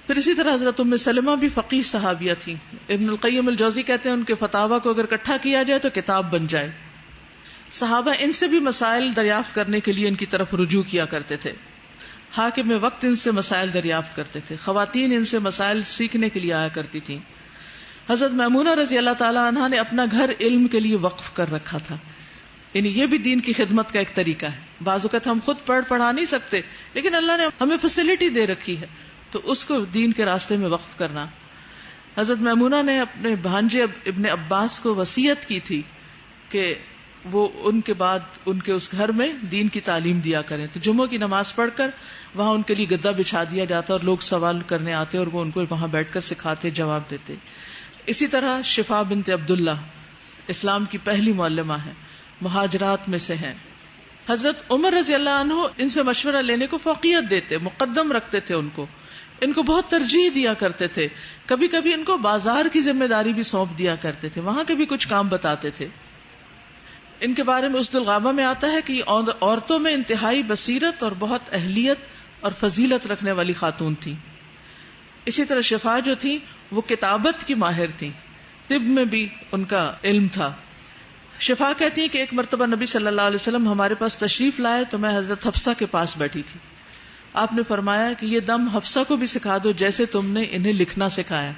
پھر اسی طرح حضرت ام سلمہ بھی فقیہ صحابیہ تھیں. ابن القیم الجوزی کہتے ہیں ان کے فتاوی کو اگر اکٹھا کیا جائے تو کتاب بن جائے. صحابہ ان سے بھی مسائل دریافت کرنے کے لیے ان کی طرف رجوع کیا کرتے تھے. حاکم وقت ان سے مسائل دریافت کرتے تھے، خواتین ان سے مسائل سیکھنے کے لیے آیا کرتی تھیں. حضرت میمونہ رضی اللہ تعالی عنہا نے اپنا گھر علم کے لیے وقف کر رکھا تھا. یعنی یہ بھی دین کی خدمت کا ایک طریقہ ہے. بعض اوقات ہم خود پڑھا نہیں سکتے لیکن اللہ نے ہمیں فیسلٹی دے رکھی ہے تو اس کو دین کے راستے میں وقف کرنا. حضرت میمونہ نے اپنے بھانجے ابن عباس کو وصیت کی تھی کہ وہ ان کے بعد ان کے اس گھر میں دین کی تعلیم دیا کریں. تو جمعہ کی نماز پڑھ کر وہاں ان کے لیے گدا بچھا دیا جاتا اور لوگ سوال کرنے آتے اور وہ ان کو وہاں بیٹھ کر سکھاتے، جواب دیتے. اسی طرح شفا بنت عبداللہ اسلام کی پہلی معلمہ ہیں، مہاجرات میں سے ہیں. حضرت عمر رضی اللہ عنہ ان سے مشورہ لینے کو فوقیت دیتے، مقدم رکھتے تھے ان کو بہت ترجیح دیا کرتے تھے. کبھی کبھی ان کو بازار کی ذمہ داری بھی سونپ دیا کرتے تھے، وہاں کے بھی کچھ کام بتاتے تھے. ان کے بارے میں اسد الغابہ میں آتا ہے کہ عورتوں میں انتہائی بصیرت اور بہت اہلیت اور فضیلت رکھنے والی خاتون تھی. اسی طرح شفا جو تھی وہ کتابت کی ماہر تھی، طب میں بھی ان کا علم تھا. شفا کہتی ہیں کہ ایک مرتبہ نبی صلی اللہ علیہ وسلم ہمارے پاس تشریف لائے تو میں حضرت حفصہ کے پاس بیٹھی تھی. آپ نے فرمایا کہ یہ دم حفصہ کو بھی سکھا دو جیسے تم نے انہیں لکھنا سکھایا.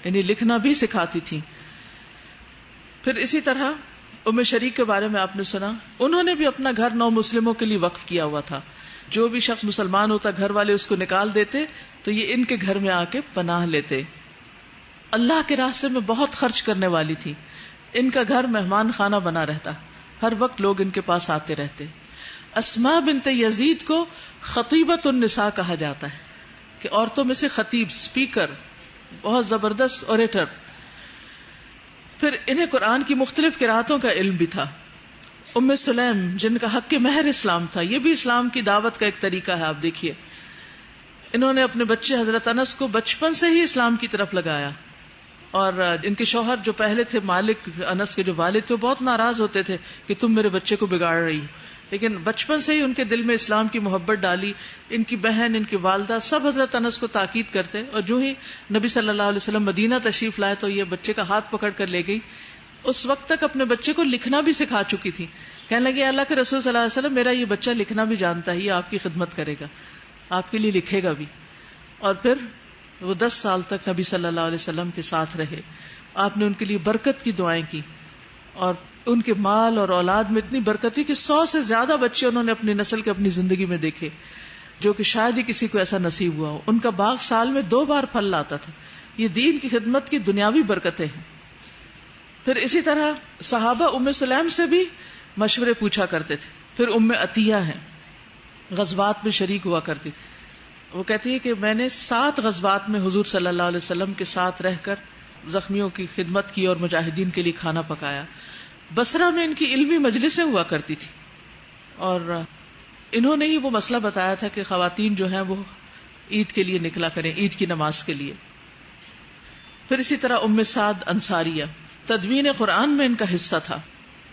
انہیں لکھنا بھی سکھاتی تھی. پھر اسی طرح ام شریک کے بارے میں آپ نے سنا، انہوں نے بھی اپنا گھر نو مسلموں کے لیے وقف کیا ہوا تھا. جو بھی شخص مسلمان ہوتا گھر والے اس کو نکال دیتے تو یہ ان کے گھر میں آ کے پناہ لیتے. اللہ کے راستے میں بہت خرچ کرنے والی تھی. ان کا گھر مہمان خانہ بنا رہتا، ہر وقت لوگ ان کے پاس آتے رہتے. اسماء بنت یزید کو خطیبۃ النساء کہا جاتا ہے کہ عورتوں میں سے خطیب، اسپیکر، بہت زبردست اوریٹر. پھر انہیں قرآن کی مختلف قراتوں کا علم بھی تھا. ام سلیم جن کا حق مہر اسلام تھا، یہ بھی اسلام کی دعوت کا ایک طریقہ ہے. آپ دیکھیے انہوں نے اپنے بچے حضرت انس کو بچپن سے ہی اسلام کی طرف لگایا. اور ان کے شوہر جو پہلے تھے مالک، انس کے جو والد تھے، وہ بہت ناراض ہوتے تھے کہ تم میرے بچے کو بگاڑ رہی ہو، لیکن بچپن سے ہی ان کے دل میں اسلام کی محبت ڈالی. ان کی بہن، ان کی والدہ سب حضرت انس کو تاکید کرتے، اور جو ہی نبی صلی اللہ علیہ وسلم مدینہ تشریف لائے تو یہ بچے کا ہاتھ پکڑ کر لے گئی. اس وقت تک اپنے بچے کو لکھنا بھی سکھا چکی تھی. کہنے لگے اللہ کے رسول صلی اللہ علیہ وسلم میرا یہ بچہ لکھنا بھی جانتا ہے، یہ آپ کی خدمت کرے گا، آپ کے لیے لکھے گا بھی. اور پھر وہ 10 سال تک نبی صلی اللہ علیہ وسلم کے ساتھ رہے. آپ نے ان کے لیے برکت کی دعائیں کی اور ان کے مال اور اولاد میں اتنی برکت تھی کہ 100 سے زیادہ بچے انہوں نے اپنی نسل کے اپنی زندگی میں دیکھے، جو کہ شاید ہی کسی کو ایسا نصیب ہوا ہو. ان کا باغ سال میں 2 بار پھل لاتا تھا. یہ دین کی خدمت کی دنیاوی برکتیں ہیں. پھر اسی طرح صحابہ ام سلیم سے بھی مشورے پوچھا کرتے تھے. پھر ام عطیہ ہیں، غزوات میں شریک ہوا کرتی. وہ کہتی ہے کہ میں نے 7 غزوات میں حضور صلی اللہ علیہ وسلم کے ساتھ رہ کر زخمیوں کی خدمت کی اور مجاہدین کے لیے کھانا پکایا. بصرہ میں ان کی علمی مجلسیں ہوا کرتی تھی اور انہوں نے ہی وہ مسئلہ بتایا تھا کہ خواتین جو ہیں وہ عید کے لیے نکلا کریں، عید کی نماز کے لیے. پھر اسی طرح ام سعد انصاریہ، تدوین قرآن میں ان کا حصہ تھا.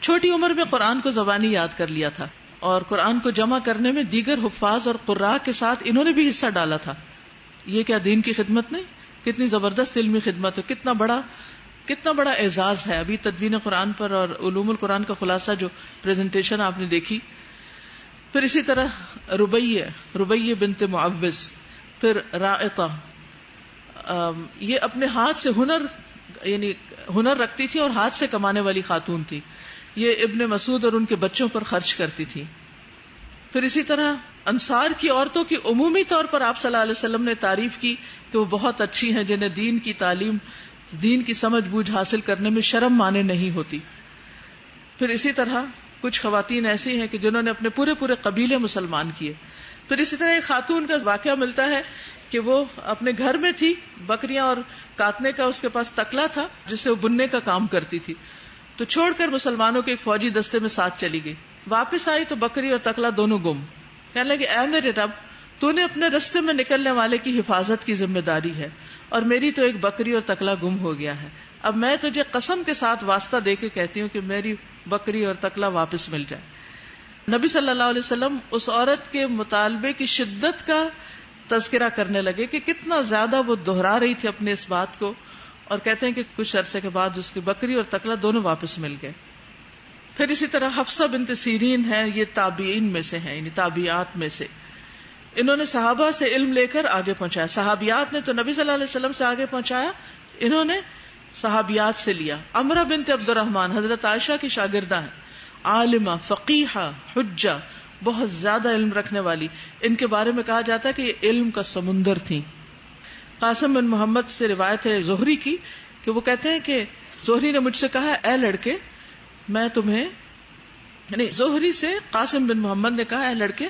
چھوٹی عمر میں قرآن کو زبانی یاد کر لیا تھا اور قرآن کو جمع کرنے میں دیگر حفاظ اور قراء کے ساتھ انہوں نے بھی حصہ ڈالا تھا. یہ کیا دین کی خدمت نہیں؟ کتنی زبردست علمی خدمت ہے، کتنا بڑا اعزاز ہے. ابھی تدوین قرآن پر اور علوم القرآن کا خلاصہ جو پریزنٹیشن آپ نے دیکھی. پھر اسی طرح ربیہ بنت معوذ، پھر رائطہ، یہ اپنے ہاتھ سے ہنر رکھتی تھی اور ہاتھ سے کمانے والی خاتون تھی. یہ ابن مسعود اور ان کے بچوں پر خرچ کرتی تھی. پھر اسی طرح انصار کی عورتوں کی عمومی طور پر آپ صلی اللہ علیہ وسلم نے تعریف کی کہ وہ بہت اچھی ہیں، جنہیں دین کی تعلیم، دین کی سمجھ بوجھ حاصل کرنے میں شرم مانے نہیں ہوتی. پھر اسی طرح کچھ خواتین ایسی ہیں کہ جنہوں نے اپنے پورے قبیلے مسلمان کیے. پھر اسی طرح ایک خاتون کا واقعہ ملتا ہے کہ وہ اپنے گھر میں تھی، بکریاں اور کاتنے کا اس کے پاس تکلا تھا جس سے وہ بننے کا کام کرتی تھی. تو چھوڑ کر مسلمانوں کے ایک فوجی دستے میں ساتھ چلی گئی. واپس آئی تو بکری اور تکلا دونوں گم. کہنے لگے اے میرے رب، تو نے اپنے رستے میں نکلنے والے کی حفاظت کی ذمہ داری ہے، اور میری تو ایک بکری اور تکلا گم ہو گیا ہے. اب میں تجھے قسم کے ساتھ واسطہ دے کے کہتی ہوں کہ میری بکری اور تکلا واپس مل جائے. نبی صلی اللہ علیہ وسلم اس عورت کے مطالبے کی شدت کا تذکرہ کرنے لگے کہ کتنا زیادہ وہ دہرا رہی تھی اپنے اس بات کو، اور کہتے ہیں کہ کچھ عرصے کے بعد اس کی بکری اور تکلا دونوں واپس مل گئے. پھر اسی طرح حفصہ بنت سیرین ہے، یہ تابعین میں سے ہیں، یعنی تابعات میں سے. انہوں نے صحابہ سے علم لے کر آگے پہنچایا. صحابیات نے تو نبی صلی اللہ علیہ وسلم سے آگے پہنچایا، انہوں نے صحابیات سے لیا. عمرہ بنت عبد الرحمن حضرت عائشہ کی شاگردہ ہیں، عالمہ، فقیحہ، حجہ، بہت زیادہ علم رکھنے والی. ان کے بارے میں کہا جاتا ہے کہ یہ علم کا سمندر تھی. قاسم بن محمد سے روایت ہے زہری کی کہ وہ کہتے ہیں کہ زہری نے مجھ سے کہا اے لڑکے میں تمہیں، یعنی زہری سے قاسم بن محمد نے کہا اے لڑکے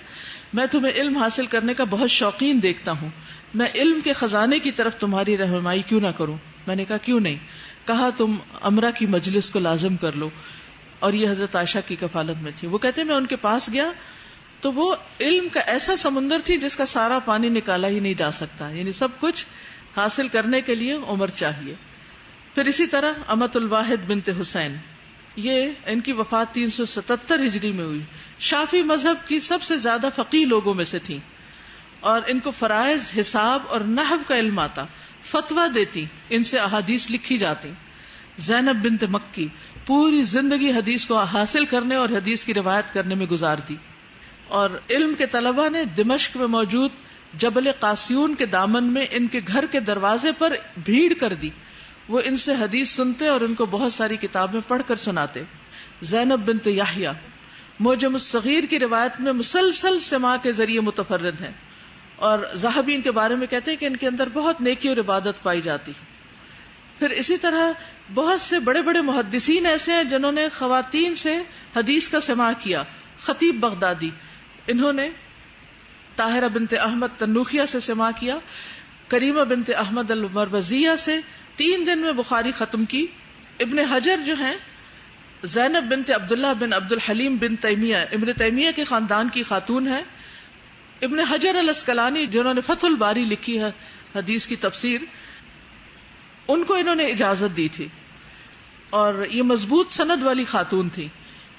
میں تمہیں علم حاصل کرنے کا بہت شوقین دیکھتا ہوں، میں علم کے خزانے کی طرف تمہاری رہنمائی کیوں نہ کروں؟ میں نے کہا کیوں نہیں؟ کہا تم عمرہ کی مجلس کو لازم کر لو، اور یہ حضرت عائشہ کی کفالت میں تھی. وہ کہتے ہیں میں ان کے پاس گیا تو وہ علم کا ایسا سمندر تھی جس کا سارا پانی نکالا ہی نہیں جا سکتا، یعنی سب کچھ حاصل کرنے کے لیے عمر چاہیے. پھر اسی طرح امۃ الواحد بنت حسین، یہ ان کی وفات 377 ہجری میں ہوئی. شافعی مذہب کی سب سے زیادہ فقیہ لوگوں میں سے تھیں، اور ان کو فرائض، حساب اور نحو کا علم آتا. فتویٰ دیتی، ان سے احادیث لکھی جاتی. زینب بنت مکی پوری زندگی حدیث کو حاصل کرنے اور حدیث کی روایت کرنے میں گزار دی. اور علم کے طلبہ نے دمشق میں موجود جبل قاسیون کے دامن میں ان کے گھر کے دروازے پر بھیڑ کر دی. وہ ان سے حدیث سنتے اور ان کو بہت ساری کتابیں پڑھ کر سناتے. زینب بنت یحییٰ معجم الصغیر کی روایت میں مسلسل سماع کے ذریعے متفرد ہیں، اور ذہبی ان کے بارے میں کہتے ہیں کہ ان کے اندر بہت نیکی اور عبادت پائی جاتی. پھر اسی طرح بہت سے بڑے بڑے محدثین ایسے ہیں جنہوں نے خواتین سے حدیث کا سماع کیا. خطیب بغدادی، انہوں نے طاہرہ بنت احمد تنوخیہ سے سماع کیا. کریمہ بنت احمد المروزیہ سے 3 دن میں بخاری ختم کی. ابن حجر جو ہیں، زینب بنت عبداللہ بن عبد الحلیم بن تیمیہ، ابن تیمیہ کے خاندان کی خاتون ہے. ابن حجر الاسقلانی جنہوں نے فتح الباری لکھی ہے حدیث کی تفسیر، ان کو انہوں نے اجازت دی تھی، اور یہ مضبوط سند والی خاتون تھی،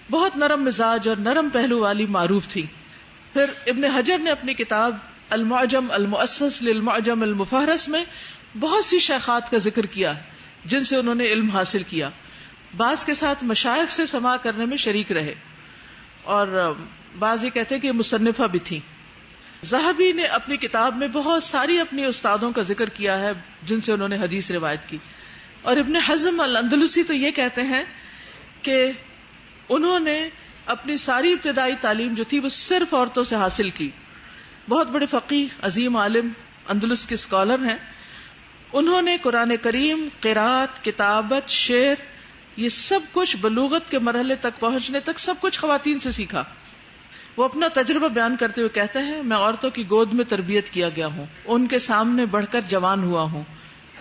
بہت نرم مزاج اور نرم پہلو والی معروف تھی. پھر ابن حجر نے اپنی کتاب المعجم المؤسس للمعجم المفہرس میں بہت سی شیخات کا ذکر کیا جن سے انہوں نے علم حاصل کیا. بعض کے ساتھ مشائخ سے سماع کرنے میں شریک رہے، اور بعض یہ کہتے ہیں کہ مصنفہ بھی تھی. ذہبی نے اپنی کتاب میں بہت ساری اپنی استادوں کا ذکر کیا ہے جن سے انہوں نے حدیث روایت کی. اور ابن حزم الاندلسی تو یہ کہتے ہیں کہ انہوں نے اپنی ساری ابتدائی تعلیم جو تھی وہ صرف عورتوں سے حاصل کی. بہت بڑے فقیہ، عظیم عالم، اندلس کے اسکالر ہیں. انہوں نے قرآن کریم، قرات، کتابت، شعر، یہ سب کچھ بلوغت کے مرحلے تک پہنچنے تک سب کچھ خواتین سے سیکھا. وہ اپنا تجربہ بیان کرتے ہوئے کہتے ہیں میں عورتوں کی گود میں تربیت کیا گیا ہوں، ان کے سامنے بڑھ کر جوان ہوا ہوں.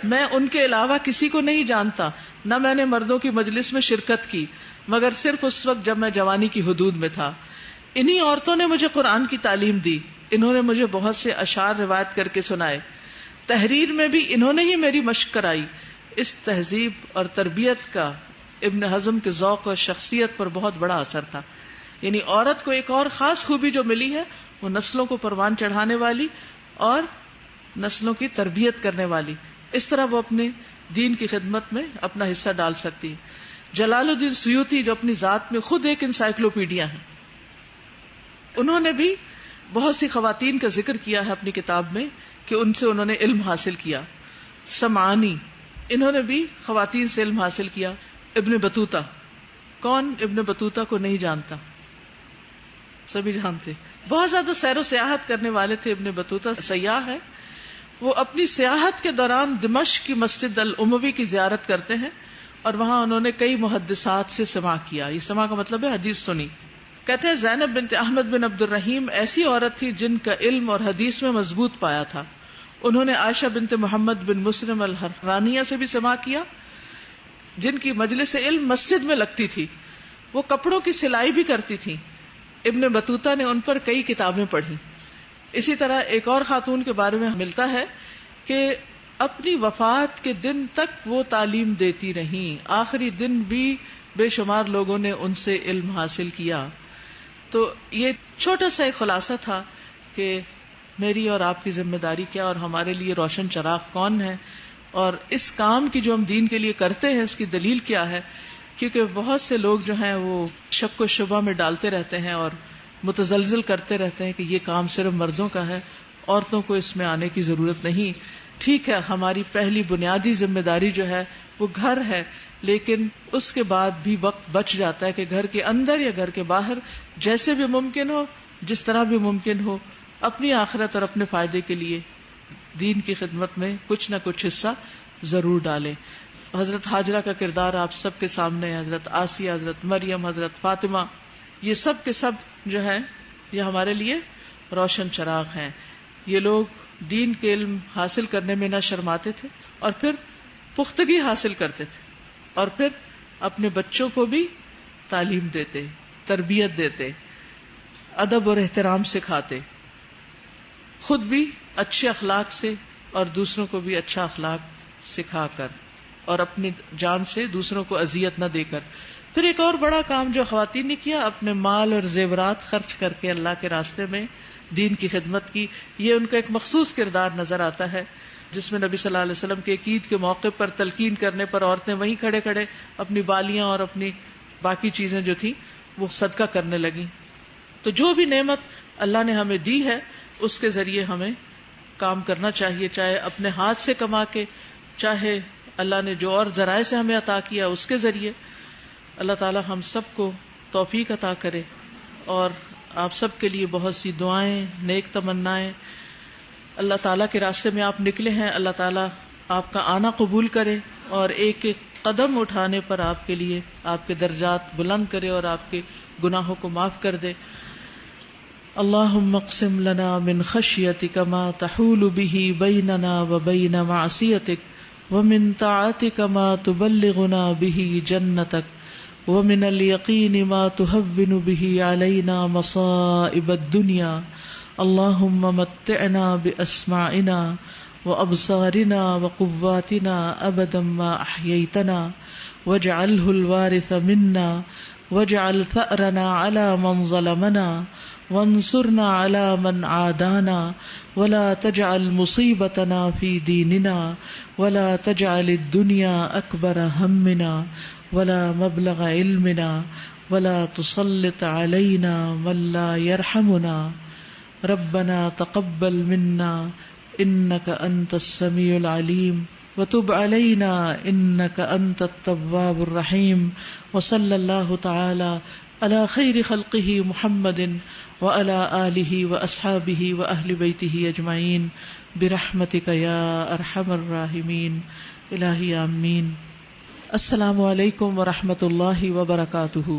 میں ان کے علاوہ کسی کو نہیں جانتا، نہ میں نے مردوں کی مجلس میں شرکت کی مگر صرف اس وقت جب میں جوانی کی حدود میں تھا. انہی عورتوں نے مجھے قرآن کی تعلیم دی، انہوں نے مجھے بہت سے اشعار روایت کر کے سنائے. تحریر میں بھی انہوں نے ہی میری مشق کرائی. اس تہذیب اور تربیت کا ابن حزم کے ذوق اور شخصیت پر بہت بڑا اثر تھا. یعنی عورت کو ایک اور خاص خوبی جو ملی ہے وہ نسلوں کو پروان چڑھانے والی اور نسلوں کی تربیت کرنے والی. اس طرح وہ اپنے دین کی خدمت میں اپنا حصہ ڈال سکتی ہے. جلال الدین سیوطی جو اپنی ذات میں خود ایک انسائکلوپیڈیا ہیں، انہوں نے بھی بہت سی خواتین کا ذکر کیا ہے اپنی کتاب میں کہ ان سے انہوں نے علم حاصل کیا. سمعانی، انہوں نے بھی خواتین سے علم حاصل کیا. ابن بطوطہ، کون ابن بطوطہ کو نہیں جانتا؟ سبھی جانتے. بہت زیادہ سیر و سیاحت کرنے والے تھے ابن بطوطہ، سیاح ہے. وہ اپنی سیاحت کے دوران دمشق کی مسجد الاموی کی زیارت کرتے ہیں، اور وہاں انہوں نے کئی محدثات سے سماع کیا. یہ سماع کا مطلب ہے حدیث سنی. کہتے ہیں زینب بنت احمد بن عبد الرحیم ایسی عورت تھی جن کا علم اور حدیث میں مضبوط پایا تھا. انہوں نے عائشہ بنت محمد بن مسلم الحرانیہ سے بھی سماع کیا جن کی مجلس علم مسجد میں لگتی تھی. وہ کپڑوں کی سلائی بھی کرتی تھی. ابن بطوطہ نے ان پر کئی کتابیں پڑھی. اسی طرح ایک اور خاتون کے بارے میں ملتا ہے کہ اپنی وفات کے دن تک وہ تعلیم دیتی رہیں، آخری دن بھی بے شمار لوگوں نے ان سے علم حاصل کیا. تو یہ چھوٹا سا ایک خلاصہ تھا کہ میری اور آپ کی ذمہ داری کیا، اور ہمارے لیے روشن چراغ کون ہے، اور اس کام کی جو ہم دین کے لیے کرتے ہیں اس کی دلیل کیا ہے. کیونکہ بہت سے لوگ جو ہیں وہ شک و شبہ میں ڈالتے رہتے ہیں اور متزلزل کرتے رہتے ہیں کہ یہ کام صرف مردوں کا ہے، عورتوں کو اس میں آنے کی ضرورت نہیں. ٹھیک ہے، ہماری پہلی بنیادی ذمہ داری جو ہے وہ گھر ہے، لیکن اس کے بعد بھی وقت بچ جاتا ہے کہ گھر کے اندر یا گھر کے باہر جیسے بھی ممکن ہو، جس طرح بھی ممکن ہو، اپنی آخرت اور اپنے فائدے کے لیے دین کی خدمت میں کچھ نہ کچھ حصہ ضرور ڈالیں. حضرت ہاجرہ کا کردار آپ سب کے سامنے ہے، حضرت آسیہ، حضرت مریم، حضرت فاطمہ، یہ سب کے سب جو ہیں یہ ہمارے لیے روشن چراغ ہیں. یہ لوگ دین کے علم حاصل کرنے میں نہ شرماتے تھے، اور پھر پختگی حاصل کرتے تھے، اور پھر اپنے بچوں کو بھی تعلیم دیتے، تربیت دیتے، ادب اور احترام سکھاتے، خود بھی اچھے اخلاق سے اور دوسروں کو بھی اچھا اخلاق سکھا کر، اور اپنی جان سے دوسروں کو اذیت نہ دے کر. پھر ایک اور بڑا کام جو خواتین نے کیا، اپنے مال اور زیورات خرچ کر کے اللہ کے راستے میں دین کی خدمت کی. یہ ان کا ایک مخصوص کردار نظر آتا ہے، جس میں نبی صلی اللہ علیہ وسلم کے عید کے موقع پر تلقین کرنے پر عورتیں وہیں کھڑے کھڑے اپنی بالیاں اور اپنی باقی چیزیں جو تھیں وہ صدقہ کرنے لگیں. تو جو بھی نعمت اللہ نے ہمیں دی ہے اس کے ذریعے ہمیں کام کرنا چاہیے، چاہے اپنے ہاتھ سے کما کے، چاہے اللہ نے جو اور ذرائع سے ہمیں عطا کیا اس کے ذریعے. اللہ تعالی ہم سب کو توفیق عطا کرے، اور آپ سب کے لیے بہت سی دعائیں، نیک تمنائیں. اللہ تعالیٰ کے راستے میں آپ نکلے ہیں، اللہ تعالیٰ آپ کا آنا قبول کرے، اور ایک ایک قدم اٹھانے پر آپ کے لیے آپ کے درجات بلند کرے اور آپ کے گناہوں کو معاف کر دے. اللہم اقسم لنا من خشیتک ما تحول به بیننا وبین معصیتک ومن طاعتک ما تبلغنا به جنتک ومن الیقین ما تهون به علینا مصائب الدنیا. اللہم متعنا باسماعنا وابصارنا وقواتنا ابدا ما احییتنا واجعله الوارث منا واجعل ثأرنا على من ظلمنا وانصرنا على من عادانا ولا تجعل مصیبتنا في دیننا ولا تجعل الدنيا اکبر همنا ولا مبلغ علمنا ولا تسلط علينا من لا يرحمنا. ربنا تقبل منا انك انت السميع العليم وتب علينا انك انت التواب الرحيم. وصلى الله تعالى على خير خلقه محمد وعلى آله وأصحابه وأهل بيته أجمعين برحمتك يا أرحم الراحمين. الہی آمین. السلام علیکم ورحمۃ اللہ وبرکاتہ.